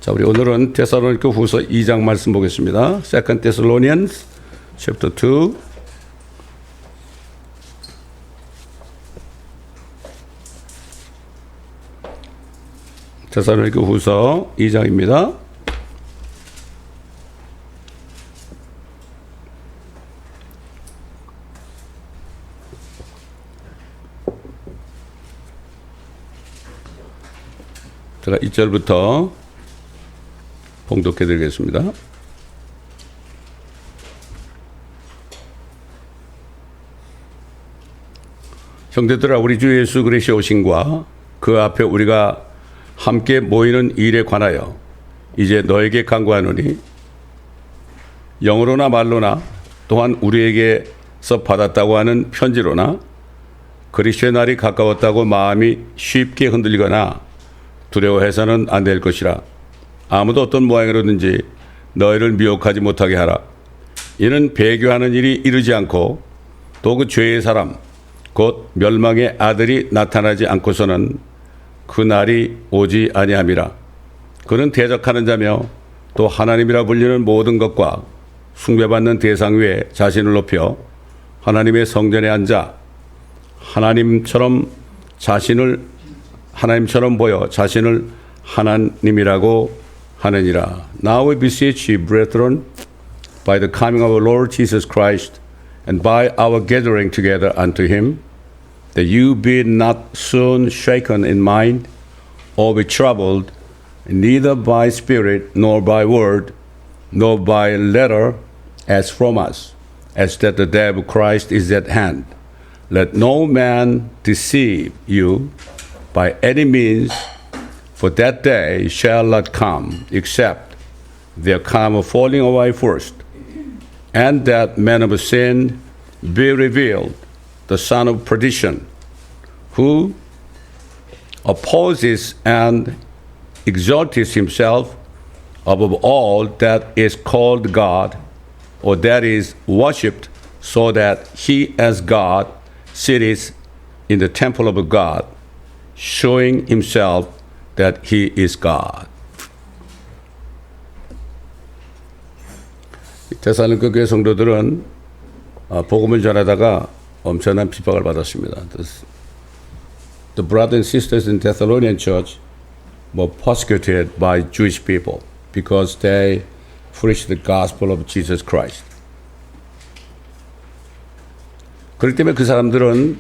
자, 우리 오늘은 데살로니가 후서 2장 말씀 보겠습니다. Second Thessalonians chapter 2. 데살로니가 후서 2장입니다. 제가 2절부터 봉독해 드리겠습니다. 형제들아, 우리 주 예수 그리스도의 오심과 그 앞에 우리가 함께 모이는 일에 관하여 이제 너에게 간구하노니, 영어로나 말로나 또한 우리에게서 받았다고 하는 편지로나 그리스도의 날이 가까웠다고 마음이 쉽게 흔들리거나 두려워해서는 안 될 것이라. 아무도 어떤 모양으로든지 너희를 미혹하지 못하게 하라. 이는 배교하는 일이 이르지 않고 또 그 죄의 사람 곧 멸망의 아들이 나타나지 않고서는 그 날이 오지 아니함이라. 그는 대적하는 자며 또 하나님이라 불리는 모든 것과 숭배받는 대상 위에 자신을 높여 하나님의 성전에 앉아 하나님처럼 보여 자신을 하나님이라고 하느니라. Now we beseech you, brethren, by the coming of our Lord Jesus Christ, and by our gathering together unto him, that you be not soon shaken in mind, or be troubled, neither by spirit, nor by word, nor by letter, as from us, as that the day of Christ is at hand. Let no man deceive you by any means, for that day shall not come, except there come a falling away first, and that man of sin be revealed, the son of perdition, who opposes and exalts himself above all that is called God, or that is worshipped, so that he as God sitteth in the temple of God, showing himself that he is God. 데살로니가 교회 성도들은 복음을 전하다가 엄청난 핍박을 받았습니다. The brothers and sisters in Thessalonian church were persecuted by Jewish people because they preached the gospel of Jesus Christ. 그렇기 때문에 그 사람들은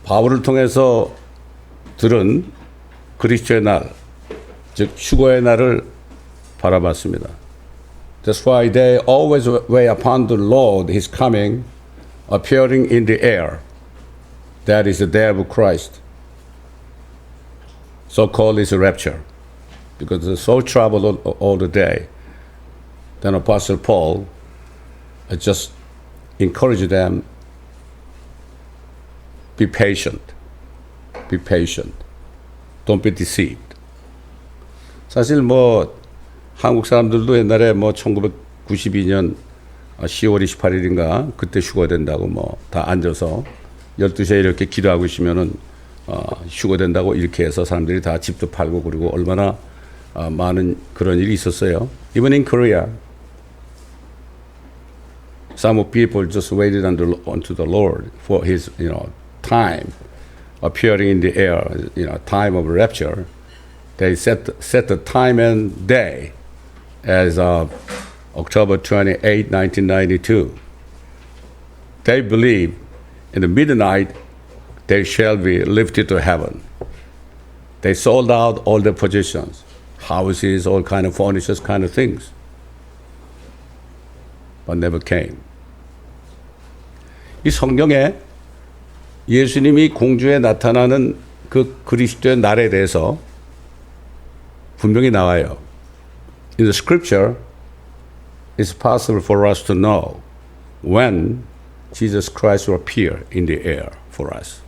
바울을 통해서 들은 그리스도의 날, 즉 휴거의 날을 바라봤습니다. That's why they always wait upon the Lord, his coming, appearing in the air. That is the day of Christ. So-called is a rapture. Because they're so troubled all the day. Then Apostle Paul just encouraged them, be patient. Be patient. Don't be deceived. 사실 한국 사람들도 옛날에 1992년 10월 28일인가 그때 휴거된다고 다 앉아서 12시에 이렇게 기도하고 있으면은 휴거된다고 이렇게 해서 사람들이 다 집도 팔고 그리고 얼마나 많은 그런 일이 있었어요. Even in Korea, some people just waited unto the Lord for his, time appearing in the air, time of rapture. They set the time and day as October 28, 1992. They believe in the midnight they shall be lifted to heaven. They sold out all their possessions, houses, all kind of furniture, kind of things, but never came. 이 성경에 예수님이 공주에 나타나는 그 그리스도의 날에 대해서 분명히 나와요. In the scripture, it's possible for us to know when Jesus Christ will appear in the air for us.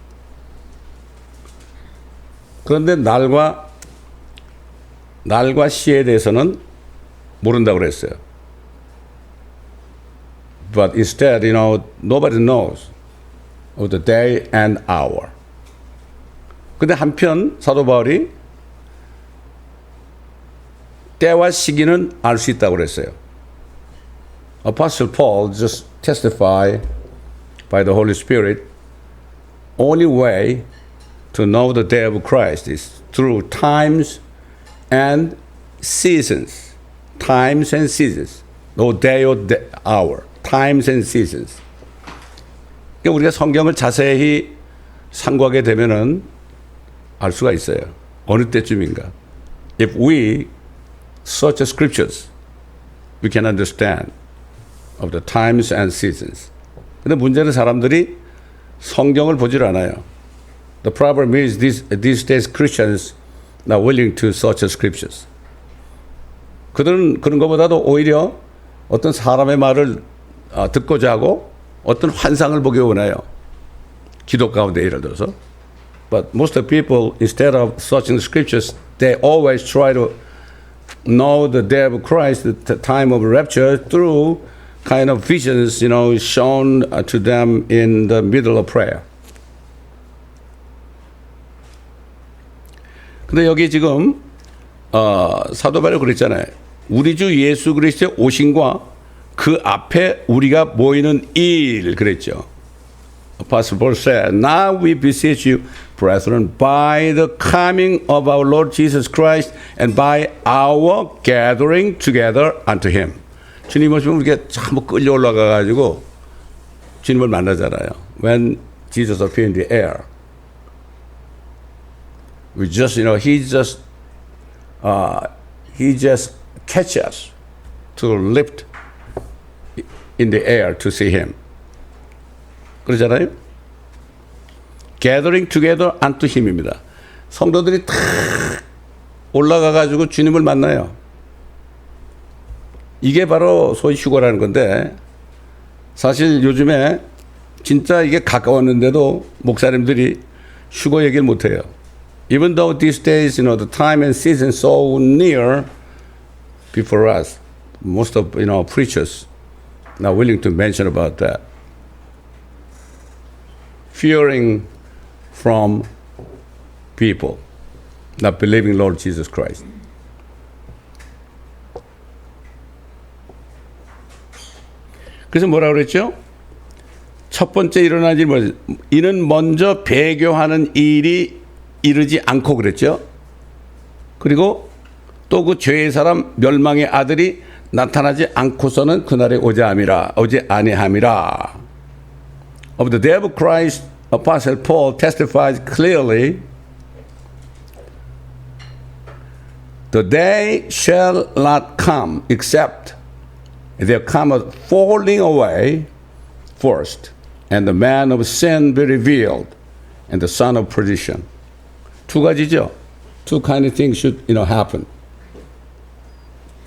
그런데 날과 시에 대해서는 모른다고 그랬어요. But instead, nobody knows of the day and hour. 근데 한편 사도 바울이 때와 시기는 알 수 있다고 그랬어요. Apostle Paul just testify by the Holy Spirit. Only way to know the day of Christ is through times and seasons. Times and seasons. No day or hour. Times and seasons. 그러니까 우리가 성경을 자세히 상고하게 되면은 알 수가 있어요. 어느 때쯤인가. If we search the scriptures, we can understand of the times and seasons. 근데 문제는 사람들이 성경을 보질 않아요. The problem is these days Christians not willing to search the scriptures. 그들은 그런 것보다도 오히려 어떤 사람의 말을 듣고자 하고 어떤 환상을 보기 원해요. 기도 가운데 예를 들어서. But most of the people, instead of searching the scriptures, they always try to know the day of Christ, the time of rapture, through kind of visions, shown to them in the middle of prayer. 근데 여기 지금 사도 바울이 그랬잖아요. 우리 주 예수 그리스도의 오심과 그 앞에 우리가 모이는 일 그랬죠. Apostle Paul said, "Now we beseech you, brethren, by the coming of our Lord Jesus Christ and by our gathering together unto Him." 주님 오시면 우리가 참 끌려 올라가가지고 주님을 만나잖아요. When Jesus appeared in the air, we just, He just catch us to lift in the air to see Him. 그러잖아요. Gathering together unto Him입니다. 성도들이 다 올라가가지고 주님을 만나요. 이게 바로 소위 휴거라는 건데, 사실 요즘에 진짜 이게 가까웠는데도 목사님들이 휴거 얘기를 못해요. Even though these days, the time and season so near before us, most of, preachers not willing to mention about that. Fearing from people not believing Lord Jesus Christ. 그래서 뭐라고 그랬죠? 첫 번째 일어난 일이 뭐죠? 이는 먼저 배교하는 일이 이르지 않고 그랬죠. 그리고 또 그 죄의 사람 멸망의 아들이 나타나지 않고서는 그날에 오지 아니함이라. Of the day of Christ, Apostle Paul testifies clearly, the day shall not come except there come a falling away first, and the man of sin be revealed, and the son of perdition. 두 가지죠. Two kind of things should happen.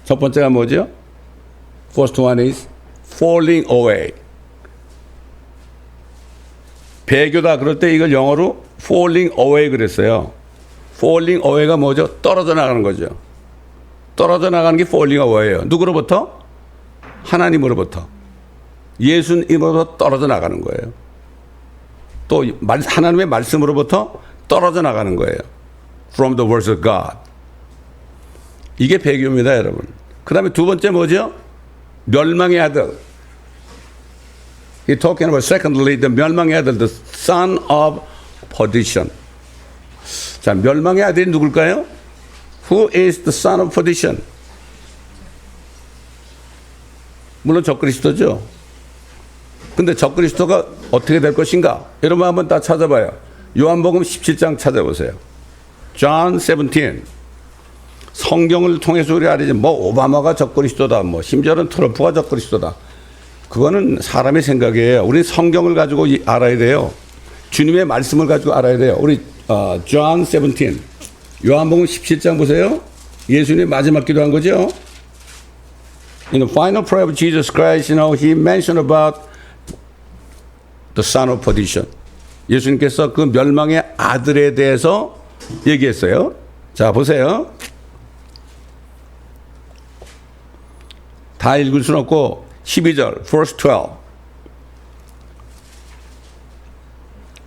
첫 번째가 뭐죠? First one is falling away. 배교다 그럴 때 이걸 영어로 falling away 그랬어요. falling away가 뭐죠? 떨어져 나가는 거죠. 떨어져 나가는 게 falling away예요. 누구로부터? 하나님으로부터. 예수님으로부터 떨어져 나가는 거예요. 또 하나님의 말씀으로부터 떨어져 나가는 거예요. From the words of God. 이게 배교입니다, 여러분. 그 다음에 두 번째 뭐죠? 멸망의 아들. He's talking about secondly, the 멸망의 아들, the son of perdition. 자, 멸망의 아들이 누굴까요? Who is the son of perdition? 물론 적그리스도죠. 근데 적그리스도가 어떻게 될 것인가? 여러분 한번 다 찾아봐요. 요한복음 17장 찾아보세요. John 17. 성경을 통해서 우리 알지. 오바마가 적그리스도다. 심지어는 트럼프가 적그리스도다. 그거는 사람의 생각이에요. 우리 성경을 가지고 알아야 돼요. 주님의 말씀을 가지고 알아야 돼요. 우리 John 17. 요한복음 17장 보세요. 예수님 마지막 기도한 거죠. In the final prayer of Jesus Christ, he mentioned about the son of perdition. 예수님께서 그 멸망의 아들에 대해서 얘기했어요. 자, 보세요. 다 읽을 수는 없고 12절, verse 12.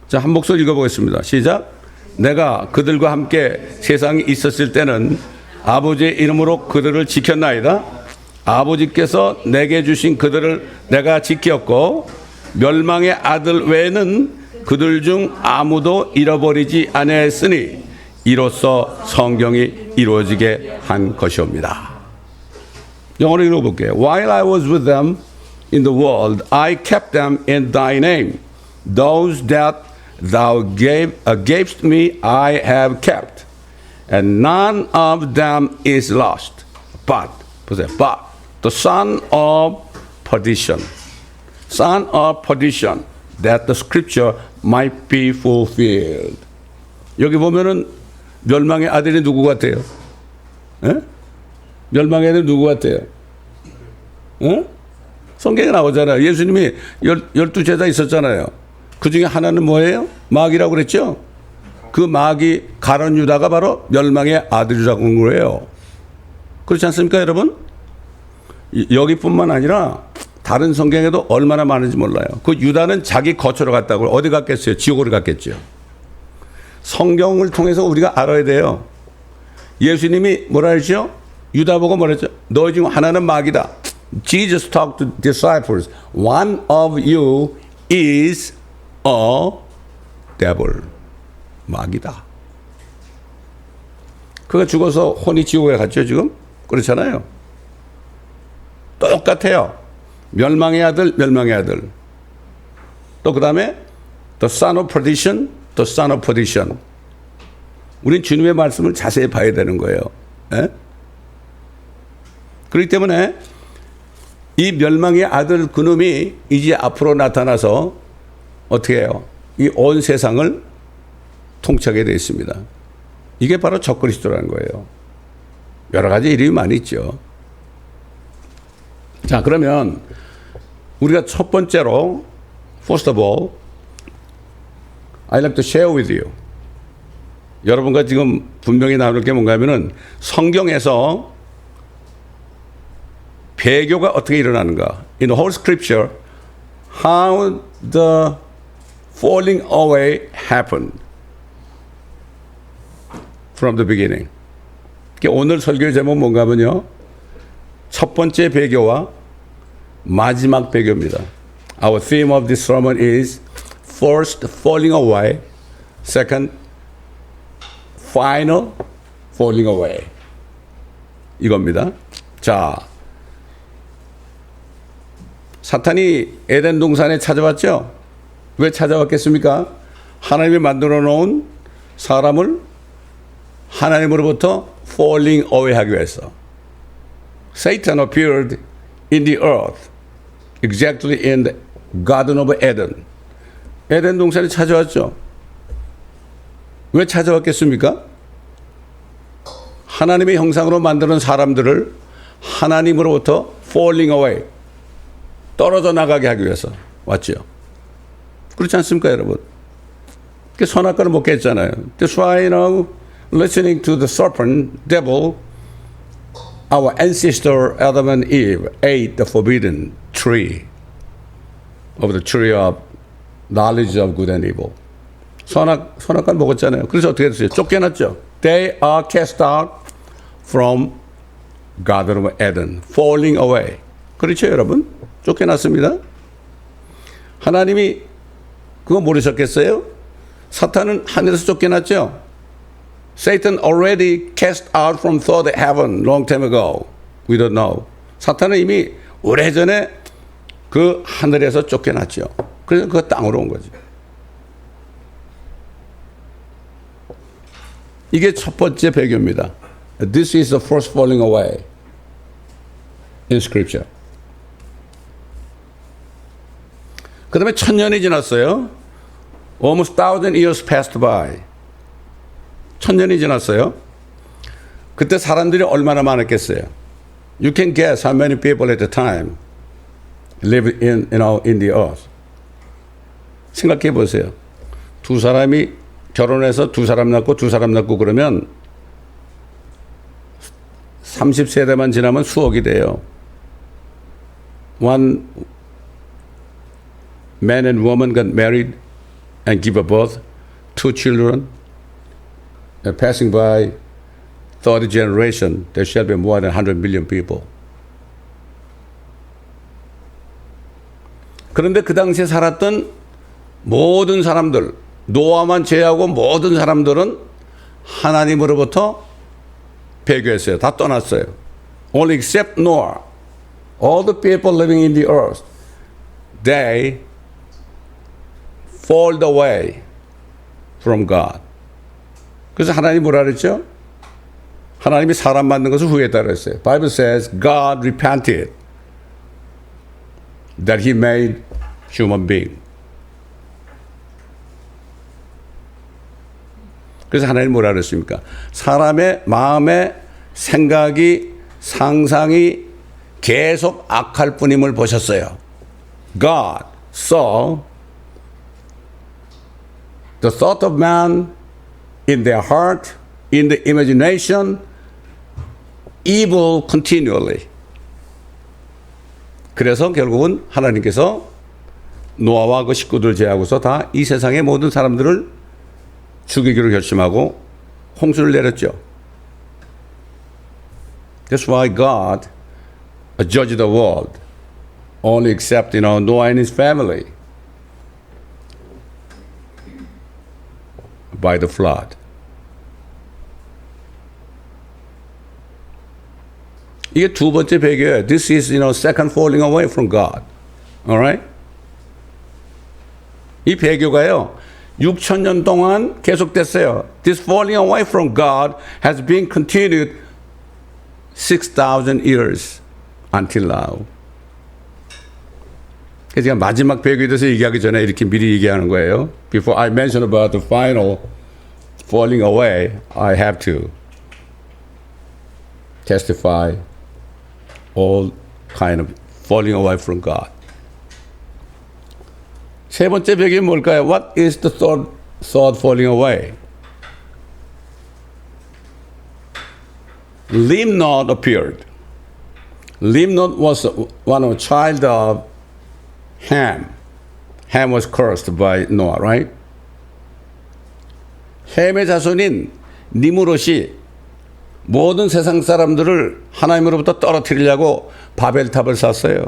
자, 한 목소리 읽어보겠습니다. 시작. 내가 그들과 함께 세상에 있었을 때는 아버지의 이름으로 그들을 지켰나이다. 아버지께서 내게 주신 그들을 내가 지켰고 멸망의 아들 외에는 그들 중 아무도 잃어버리지 아니하였으니 이로써 성경이 이루어지게 한 것이옵니다. 영어로 읽어볼게요. While I was with them in the world, I kept them in thy name. Those that thou gavest me, I have kept. And none of them is lost. But, 보세요. But the son of perdition. Son of perdition. That the scripture might be fulfilled. 여기 보면은 멸망의 아들이 누구 같아요? 에? 멸망의 아들이 누구 같아요? 에? 성경에 나오잖아요. 예수님이 12제자 있었잖아요. 그 중에 하나는 뭐예요? 마귀라고 그랬죠? 그 마귀 가룟 유다가 바로 멸망의 아들이라고 한 거예요. 그렇지 않습니까, 여러분? 여기뿐만 아니라 다른 성경에도 얼마나 많은지 몰라요. 그 유다는 자기 거처로 갔다고 어디 갔겠어요? 지옥으로 갔겠죠. 성경을 통해서 우리가 알아야 돼요. 예수님이 뭐라 했죠? 유다 보고 뭐라 했죠? 너 중 하나는 마귀다. Jesus talked to disciples. One of you is a devil. 마귀다. 그가 죽어서 혼이 지옥에 갔죠, 지금? 그렇잖아요. 똑같아요. 멸망의 아들, 멸망의 아들. 또 그 다음에 the son of perdition, the son of perdition. 우린 주님의 말씀을 자세히 봐야 되는 거예요. 에? 그렇기 때문에 이 멸망의 아들 그놈이 이제 앞으로 나타나서 어떻게 해요? 이 온 세상을 통치하게 되어 있습니다. 이게 바로 적그리스도라는 거예요. 여러 가지 이름이 많이 있죠. 자, 그러면 우리가 첫 번째로 first of all, I'd like to share with you. 여러분과 지금 분명히 나눌 게 뭔가 하면은 성경에서 배교가 어떻게 일어나는가. In the whole scripture, how the falling away happened from the beginning. 오늘 설교의 제목은 뭔가 하면요. 첫 번째 배교와 마지막 배교입니다. Our theme of this sermon is first falling away, second final falling away. 이겁니다. 자, 사탄이 에덴 동산에 찾아왔죠? 왜 찾아왔겠습니까? 하나님이 만들어 놓은 사람을 하나님으로부터 falling away 하기 위해서. Satan appeared in the earth, exactly in the Garden of Eden. 에덴 동산에 찾아왔죠. 왜 찾아왔겠습니까? 하나님의 형상으로 만드는 사람들을 하나님으로부터 falling away, 떨어져 나가게 하기 위해서 왔죠. 그렇지 않습니까, 여러분? 선악과를 먹게 했잖아요. That's why, listening to the serpent, devil, our ancestor Adam and Eve ate the forbidden tree of the tree of knowledge of good and evil. 선악과를 먹었잖아요. 그래서 어떻게 됐어요? 쫓겨났죠. They are cast out from Garden of Eden, falling away. 그렇죠, 여러분? 쫓겨났습니다. 하나님이 그거 모르셨겠어요? 사탄은 하늘에서 쫓겨났죠. Satan already cast out from third heaven long time ago. We don't know. 사탄은 이미 오래전에 그 하늘에서 쫓겨났죠. 그래서 그 땅으로 온 거죠. 이게 첫 번째 배교입니다. This is the first falling away in Scripture. 그 다음에 1000년이 지났어요. Almost 1000 years passed by. 1000년이 지났어요. 그때 사람들이 얼마나 많았겠어요? You can guess how many people at the time lived in the earth. 생각해 보세요. 두 사람이 결혼해서 두 사람 낳고 그러면 30세대만 지나면 수억이 돼요. One man and woman got married and give birth, two children, passing by third generation, there shall be more than 100 million people. 그런데 그 당시에 살았던 모든 사람들, 노아만 제외하고 모든 사람들은 하나님으로부터 배교했어요. 다 떠났어요. Only except Noah. All the people living in the earth, they fall away from God. 그래서 하나님이 뭐라 그랬죠? 하나님이 사람 만든 것을 후회했다 그랬어요. Bible says God repented that he made human being. 그래서 하나님 뭐라 그랬습니까? 사람의 마음의 생각이 상상이 계속 악할 뿐임을 보셨어요. God saw the thought of man in their heart, in the imagination, evil continually. 그래서 결국은 하나님께서 노아와 그 식구들 제하고서 다 이 세상의 모든 사람들을 죽이기로 결심하고 홍수를 내렸죠. That's why God judged the world, only except Noah and his family by the flood. 이게 두 번째 배교예요. This is second falling away from God. Alright? 이 배교가요 6,000년 동안 계속됐어요. This falling away from God has been continued 6,000 years until now. 그래서 제가 마지막 배교에 대해서 얘기하기 전에 이렇게 미리 얘기하는 거예요. Before I mention about the final falling away, I have to testify all kind of falling away from God. 세 번째 배경이 뭘까요? What is the third falling away? Limnot appeared. Limnot was one of the child of Ham. Ham was cursed by Noah, right? 햄의 자손인 니무롯이 모든 세상 사람들을 하나님으로부터 떨어뜨리려고 바벨탑을 샀어요.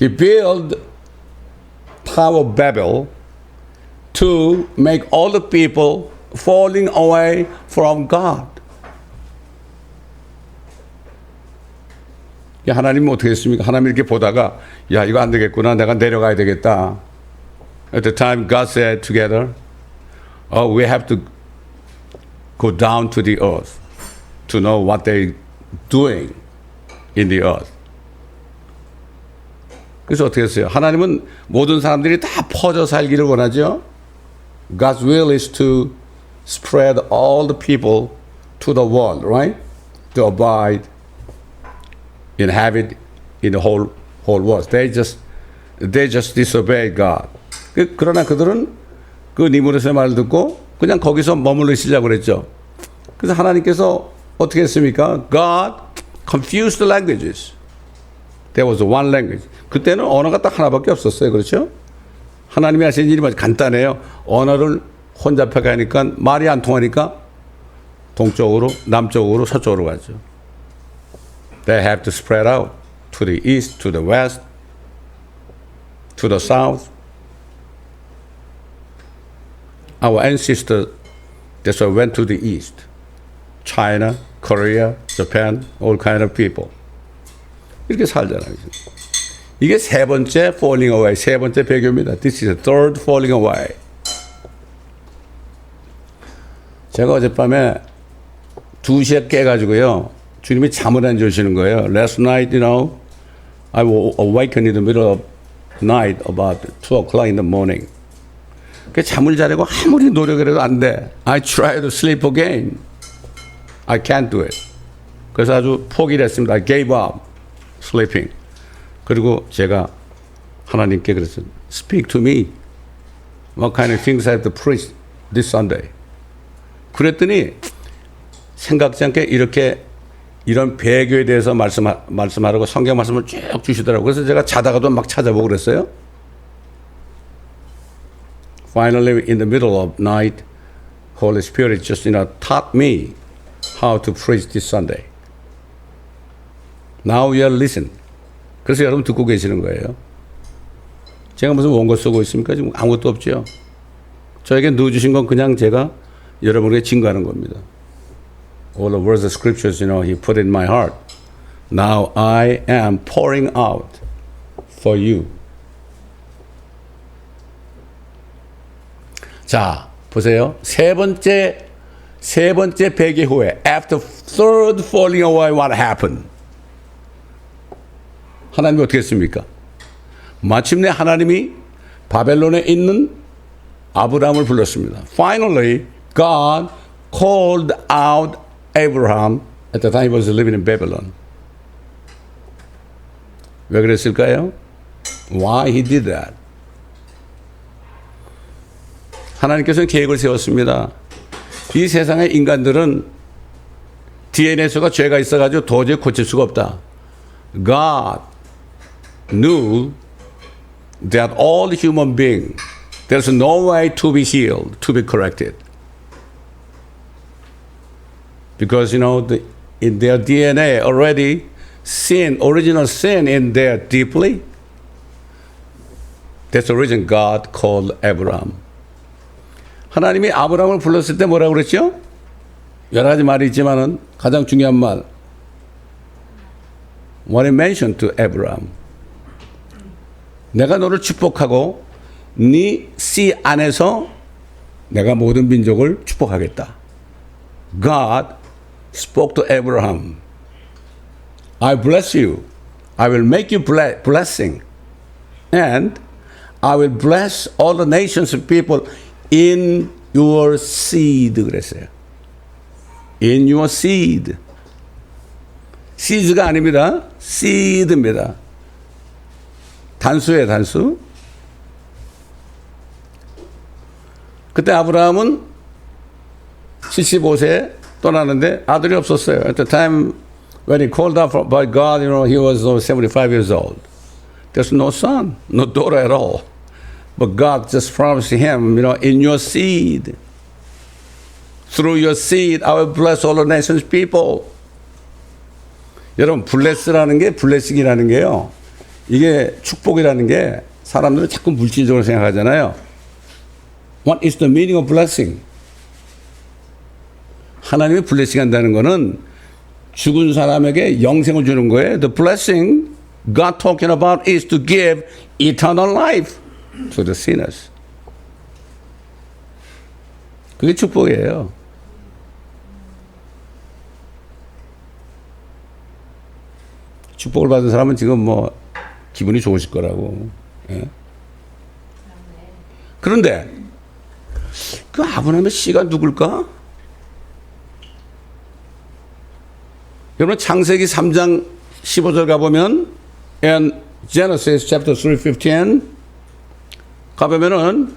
He built Tower of Babel to make all the people falling away from God. 하나님은 어떻게 했습니까? 하나님 이렇게 보다가 야 이거 안 되겠구나. 내가 내려가야 되겠다. At the time God said together, we have to go down to the earth to know what they're doing in the earth. 그래서 어떻게 했어요? 하나님은 모든 사람들이 다 퍼져 살기를 원하죠. God's will is to spread all the people to the world, right? To abide, inhabit in the whole world. They just disobey God. 그러나 그들은 그 니무롯의 말을 듣고 그냥 거기서 머물러 있으려고 그랬죠. 그래서 하나님께서 어떻게 했습니까? God confused the languages. There was one language. 그때는 언어가 딱 하나밖에 없었어요. 그렇죠? 하나님이 하신 일이 아주 간단해요. 언어를 혼잡해 가니까 말이 안 통하니까 동쪽으로, 남쪽으로, 서쪽으로 가죠. They have to spread out to the east, to the west, to the south. Our ancestors, that's why went to the east. China, Korea, Japan, all kind of people. 이렇게 살잖아요. 이게 세 번째 falling away, 세 번째 배교입니다. This is the third falling away. 제가 어젯밤에 2시에 깨가지고요. 주님이 잠을 안 주시는 거예요. Last night, I awakened in the middle of night about 2 o'clock in the morning. 잠을 자려고 아무리 노력을 해도 안 돼. I try to sleep again. I can't do it. 그래서 아주 포기를 했습니다. I gave up sleeping. 그리고 제가 하나님께 그랬어요. Speak to me. What kind of things I have to preach this Sunday? 그랬더니 생각지 않게 이런 배교에 대해서 말씀하라고 성경 말씀을 쭉 주시더라고요. 그래서 제가 자다가도 막 찾아보고 그랬어요. Finally, in the middle of night, Holy Spirit just taught me how to preach this Sunday. Now you are listening. 그래서 여러분 듣고 계시는 거예요. 제가 무슨 원고 쓰고 있습니까? 지금 아무것도 없죠. 저에게 넣어주신 건 그냥 제가 여러분에게 증거하는 겁니다. All the words of scriptures, He put in my heart. Now I am pouring out for you. 자, 보세요. 세 번째 배개 후에 after third falling away, what happened? 하나님이 어떻게 했습니까? 마침내 하나님이 바벨론에 있는 아브라함을 불렀습니다. Finally, God called out Abraham at the time he was living in Babylon. 왜 그랬을까요? Why he did that? 하나님께서는 계획을 세웠습니다. 이 세상의 인간들은 DNA에서가 죄가 있어가지고 도저히 고칠 수가 없다. God knew that all human beings, there's no way to be healed, to be corrected. Because, in their DNA already, original sin in there deeply. That's the reason God called Abraham. 하나님이 아브라함을 불렀을 때 뭐라고 그랬죠? 여러 가지 말이 있지만은 가장 중요한 말. What he mentioned to Abraham. 내가 너를 축복하고 네 씨 안에서 내가 모든 민족을 축복하겠다. God spoke to Abraham. I bless you. I will make you blessing. And I will bless all the nations of people in your seed 그랬어요. In your seed. seeds가 아닙니다. seed입니다. 단수예요, 단수. 그때 아브라함은 75세에 떠나는데 아들이 없었어요. At the time when he called out by God, he was 75 years old. There's no son, no daughter at all. But God just promised him, in your seed, through your seed, I will bless all the nations people. 여러분, bless라는 게, blessing이라는 게요. 이게 축복이라는 게 사람들은 자꾸 물질적으로 생각하잖아요. What is the meaning of blessing? 하나님이 blessing 한다는 거는 죽은 사람에게 영생을 주는 거예요. The blessing God talking about is to give eternal life to the sinners. 그게 축복이에요. 축복을 받은 사람은 지금 기분이 좋으실 거라고. 예? 그런데 그 아브라함의 씨가 누굴까? 여러분 창세기 3장 15절 가보면 in Genesis chapter 3:15 가보면은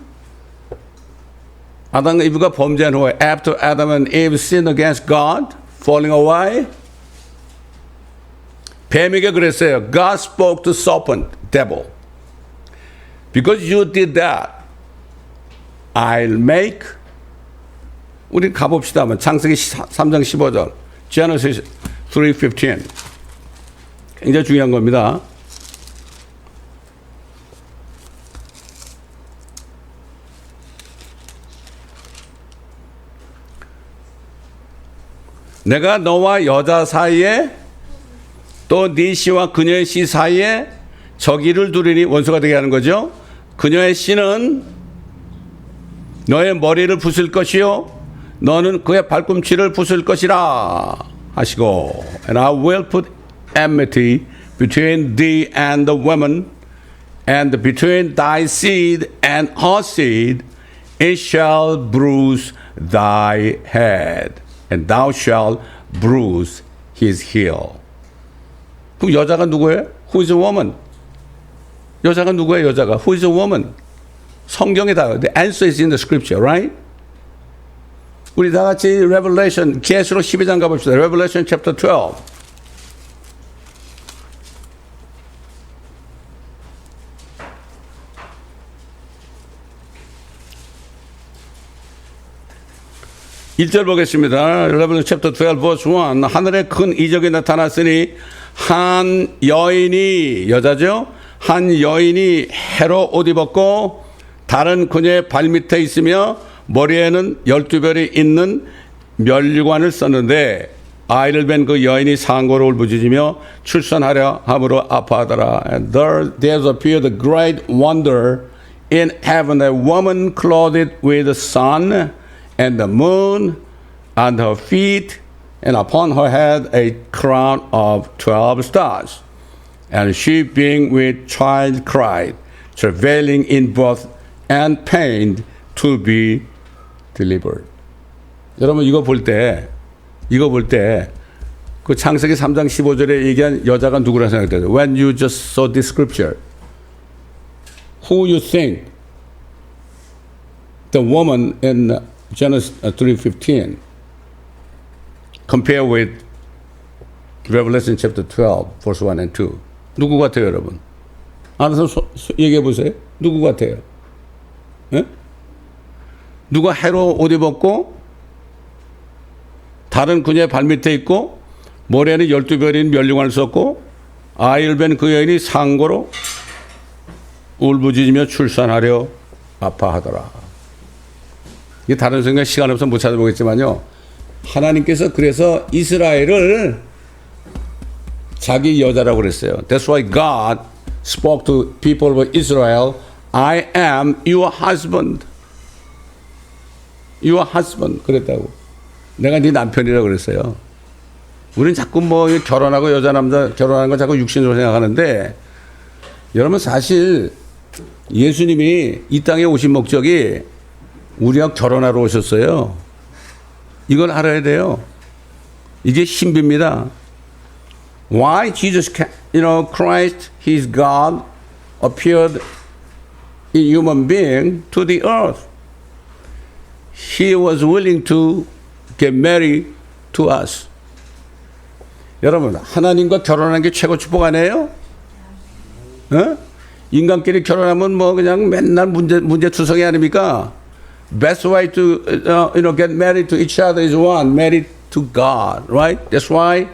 아담과 이브가 범죄한 후에 after Adam and Eve sinned against God, falling away 뱀에게 그랬어요. God spoke to serpent, devil. Because you did that, I'll make. 우리 가봅시다. 창세기 3장 15절. Genesis 3:15. 굉장히 중요한 겁니다. 내가 너와 여자 사이에 또 네 씨와 그녀의 씨 사이에 적이를 두리니 원수가 되게 하는 거죠. 그녀의 씨는 너의 머리를 부술 것이요 너는 그의 발꿈치를 부술 것이라 하시고 And I will put enmity between thee and the woman and between thy seed and her seed it shall bruise thy head and thou shalt bruise his heel. 그럼 여자가 누구예요? Who is a woman? 여자가 누구예요? 여자가 Who is a woman? 성경에 다 The answer is in the scripture, right? 우리 다 같이 Revelation 계시록 12장 가봅시다. Revelation chapter 12. 1절 보겠습니다. Revelation chapter 12 verse 1. 하늘에 큰 이적이 나타났으니 한 여인이, 여자죠? 한 여인이 해로 옷 입었고 다른 그녀의 발밑에 있으며 머리에는 12별이 있는 면류관을 썼는데 아이를 뵌 그 여인이 상고로 울부짖으며 출산하려 함으로 아파하더라. And there appeared a great wonder in heaven, a woman clothed with the sun and the moon on her feet, and upon her head a crown of 12 stars. And she, being with child, cried, travailing in birth and pain to be delivered. 여러분 이거 볼 때 그 창세기 3장 15절에 얘기한 여자가 누구라 생각돼요? When you just saw this scripture, who you think the woman in Genesis 3:15 compare with Revelation chapter 12 verse 1 and 2? 누구 같아요, 여러분? 알아서 얘기해 보세요. 누구 같아요? 예? 누가 해로 옷 입었고 다른 그녀의 발밑에 있고 머리에는 12별인 면류관을 썼고 아이를 뵌 그 여인이 상고로 울부짖으며 출산하려 아파하더라. 이게 다른 성경 시간 없어서 못 찾아보겠지만요. 하나님께서 그래서 이스라엘을 자기 여자라고 그랬어요. That's why God spoke to people of Israel. I am your husband. Your husband 그랬다고. 내가 네 남편이라고 그랬어요. 우리는 자꾸 뭐 결혼하고 여자 남자 결혼하는 건 자꾸 육신으로 생각하는데 여러분 사실 예수님이 이 땅에 오신 목적이 우리와 결혼하러 오셨어요. 이걸 알아야 돼요. 이게 신비입니다. Why Jesus, Christ, His God, appeared in human being to the earth. He was willing to get married to us. 여러분, 하나님과 결혼하는 게 최고 축복 아니에요? 어? 인간끼리 결혼하면 뭐 그냥 맨날 문제투성이 아닙니까? Best way to get married to each other is one, married to God, right? That's why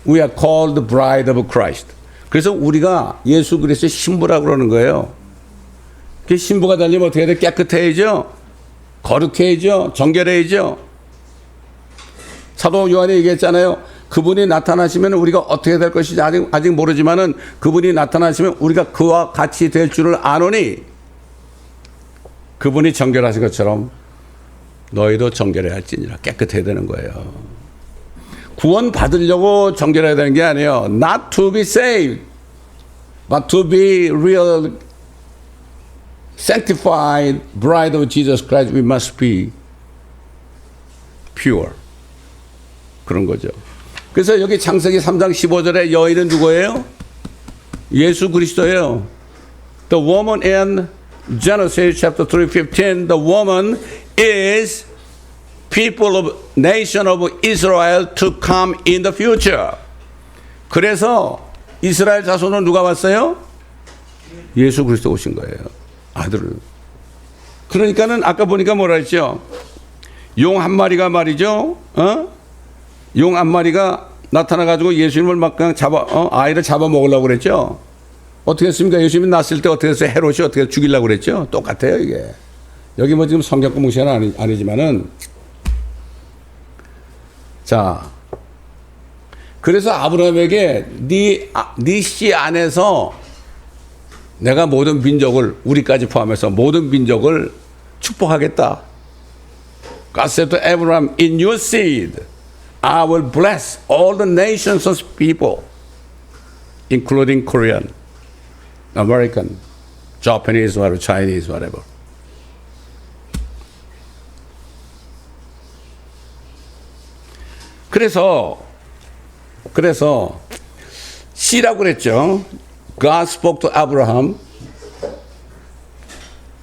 we are called the bride of Christ. 그래서 우리가 예수 그리스도의 신부라고 그러는 거예요. 그 신부가 되려면 어떻게 해야 돼? 깨끗해야죠. 거룩해야죠. 정결해야죠. 사도 요한이 얘기했잖아요. 그분이 나타나시면 우리가 어떻게 될 것인지 아직 모르지만은 그분이 나타나시면 우리가 그와 같이 될 줄을 아노니 그분이 정결하신 것처럼 너희도 정결해야 할지니라. 깨끗해야 되는 거예요. 구원 받으려고 정결해야 되는 게 아니에요. Not to be saved, but to be real sanctified bride of Jesus Christ. We must be pure. 그런 거죠. 그래서 여기 창세기 3장 15절에 여인은 누구예요? 예수 그리스도예요. The woman in Genesis chapter 3:15, the woman is people of nation of Israel to come in the future. 그래서 이스라엘 자손은 누가 왔어요? 예수 그리스도 오신 거예요. 아들을. 그러니까는 아까 보니까 뭐라 했죠? 용 한 마리가 말이죠. 용 한 마리가 나타나가지고 예수님을 막 그냥 아이를 잡아 먹으려고 그랬죠. 어떻게 했습니까? 예수님이 낳았을 때 어떻게 했어요? 헤롯이 어떻게 죽이려고 그랬죠? 똑같아요, 이게. 여기 뭐 지금 성경 공부 시간은 아니지만은. 자. 그래서 아브라함에게 네 씨 안에서 내가 모든 민족을, 우리까지 포함해서 모든 민족을 축복하겠다. God said to Abraham, in your seed, I will bless all the nations of people, including Korean, American, Japanese, whatever, Chinese, whatever. 그래서 씨라고 그랬죠. God spoke to Abraham,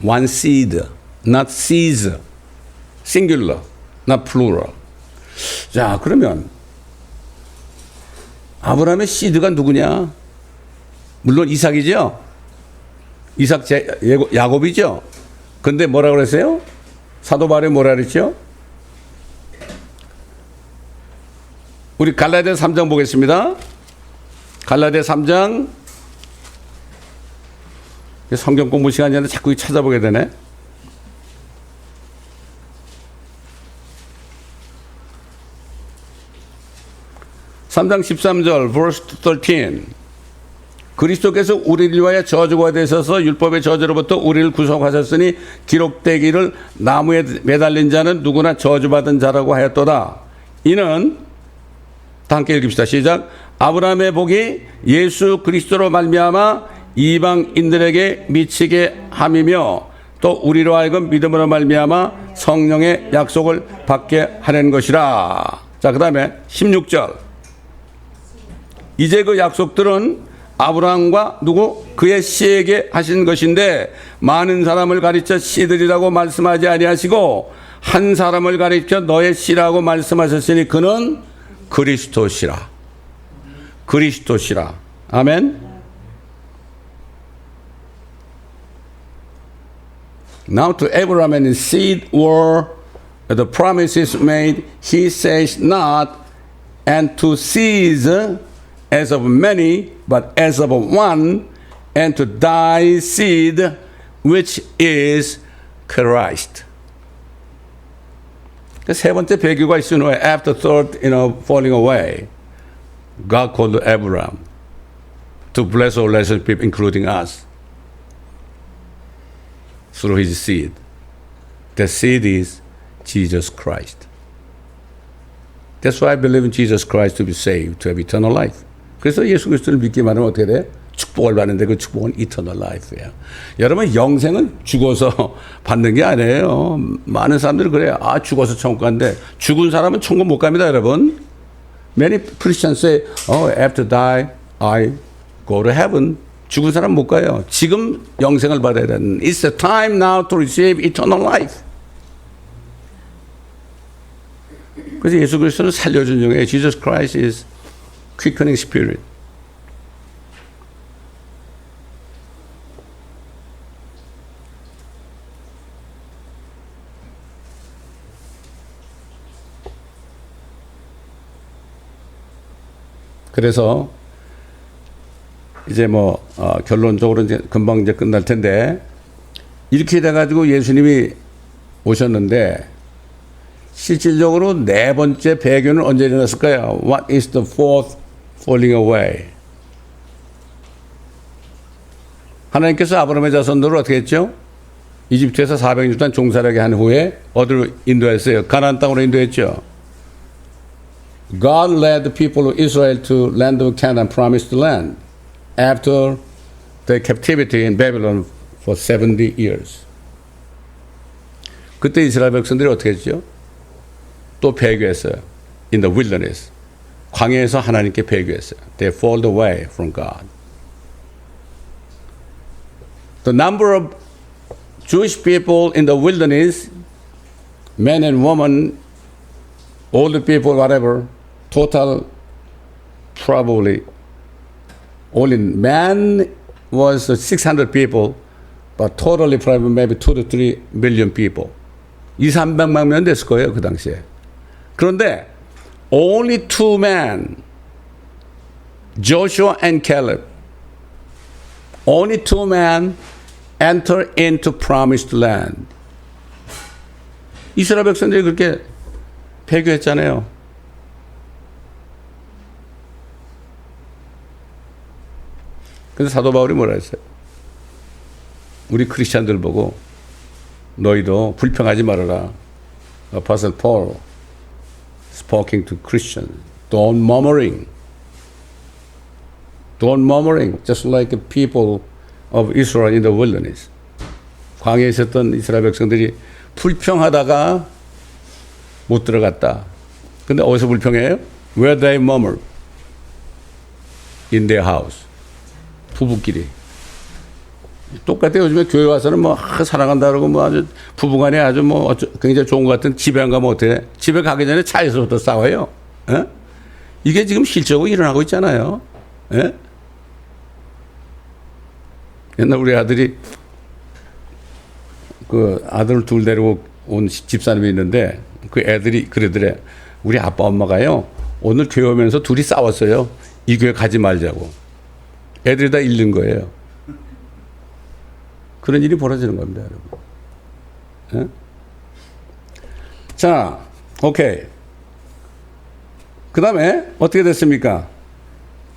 one seed, not seeds, singular, not plural. 자, 그러면 아브라함의 씨드가 누구냐? 물론 이삭이죠. 이삭 야곱이죠. 근데 뭐라 그랬어요? 사도 바울이 뭐라 그랬죠? 우리 갈라디아 3장 보겠습니다. 갈라디아 3장. 성경 공부 시간이 아니라 자꾸 찾아보게 되네. (3장 13절) verse 13. 그리스도께서 우리를 위하여 저주가 되셔서 율법의 저주로부터 우리를 구속하셨으니 기록되기를 나무에 매달린 자는 누구나 저주받은 자라고 하였도다. 이는 다 함께 읽읍시다. 시작. 아브라함의 복이 예수 그리스도로 말미암아 이방인들에게 미치게 함이며 또 우리로 하여금 믿음으로 말미암아 성령의 약속을 받게 하는 것이라. 자, 그 다음에 16절. 이제 그 약속들은 아브라함과 누구? 그의 씨에게 하신 것인데 많은 사람을 가르쳐 씨들이라고 말씀하지 아니하시고 한 사람을 가르쳐 너의 씨라고 말씀하셨으니 그는 그리스도시라. 그리스도시라. 아멘. Now to Abraham and his seed were the promises made. He says not, and to seeds as of many, but as of one, and to thy seed, which is Christ. 그 세 번째 배교가 있은 후에, after third, falling away, God called Abraham to bless all relationship, including us, through his seed. The seed is Jesus Christ. That's why I believe in Jesus Christ to be saved, to have eternal life. 그래서 예수 그리스도를 믿기만 하면 어떻게 돼요? 축복을 받는데 그 축복은 eternal life예요. 여러분, 영생은 죽어서 받는 게 아니에요. 많은 사람들이 그래요. 아, 죽어서 천국 간대. 죽은 사람은 천국 못 갑니다, 여러분. Many Christians say, after die, I go to heaven. 죽은 사람 못 가요. 지금 영생을 받아야 되는. It's the time now to receive eternal life. 그래서 예수 그리스도는 살려준 중에 Jesus Christ is quickening spirit. 그래서 이제 결론적으로 이제 금방 이제 끝날 텐데, 이렇게 돼가지고 예수님이 오셨는데 실질적으로 네 번째 배교는 언제 일어났을까요? What is the fourth falling away? 하나님께서 아브라함의 자손들을 어떻게 했죠? 이집트에서 400년 동안 종살이하게 한 후에 어디로 인도했어요? 가나안 땅으로 인도했죠. God led the people of Israel to land of Canaan, promised land, after the captivity in Babylon for 70 years. 그때 이스라엘 백성들이 어떻게 했죠? 또 배교했어요. In the wilderness. 광야에서 하나님께 배교했어요. They fall away from God. The number of Jewish people in the wilderness, men and women, older people, whatever, total probably only man was 600 people, but totally probably maybe 2 to 3 million people. 200~300만 명 됐을 거예요, 그 당시에. 그런데 only two men, Joshua and Caleb, only two men enter into promised land. 이스라엘 백성들이 그렇게 배교했잖아요. 그래서 사도 바울이 뭐라 했어요? 우리 크리스찬들 보고 너희도 불평하지 말아라. Apostle Paul speaking to Christians. Don't murmuring. Don't murmuring. Just like the people of Israel in the wilderness. 광야에 있었던 이스라엘 백성들이 불평하다가 못 들어갔다. 근데 어디서 불평해요? Where they murmur. In their house. 부부끼리. 똑같아요. 요즘에 교회 와서는 사랑한다 그러고 아주 부부간에 아주 굉장히 좋은 것 같은 집에 안 가면 어떻게? 집에 가기 전에 차에서부터 싸워요. 에? 이게 지금 실적으로 일어나고 있잖아요. 에? 옛날 우리 아들이 그 아들을 둘 데리고 온 집사님이 있는데 그 애들이 그러더래. 우리 아빠 엄마가요 오늘 교회 오면서 둘이 싸웠어요. 이 교회 가지 말자고. 애들이 다 잃는 거예요. 그런 일이 벌어지는 겁니다, 여러분. 예? 자, 오케이. 그 다음에 어떻게 됐습니까?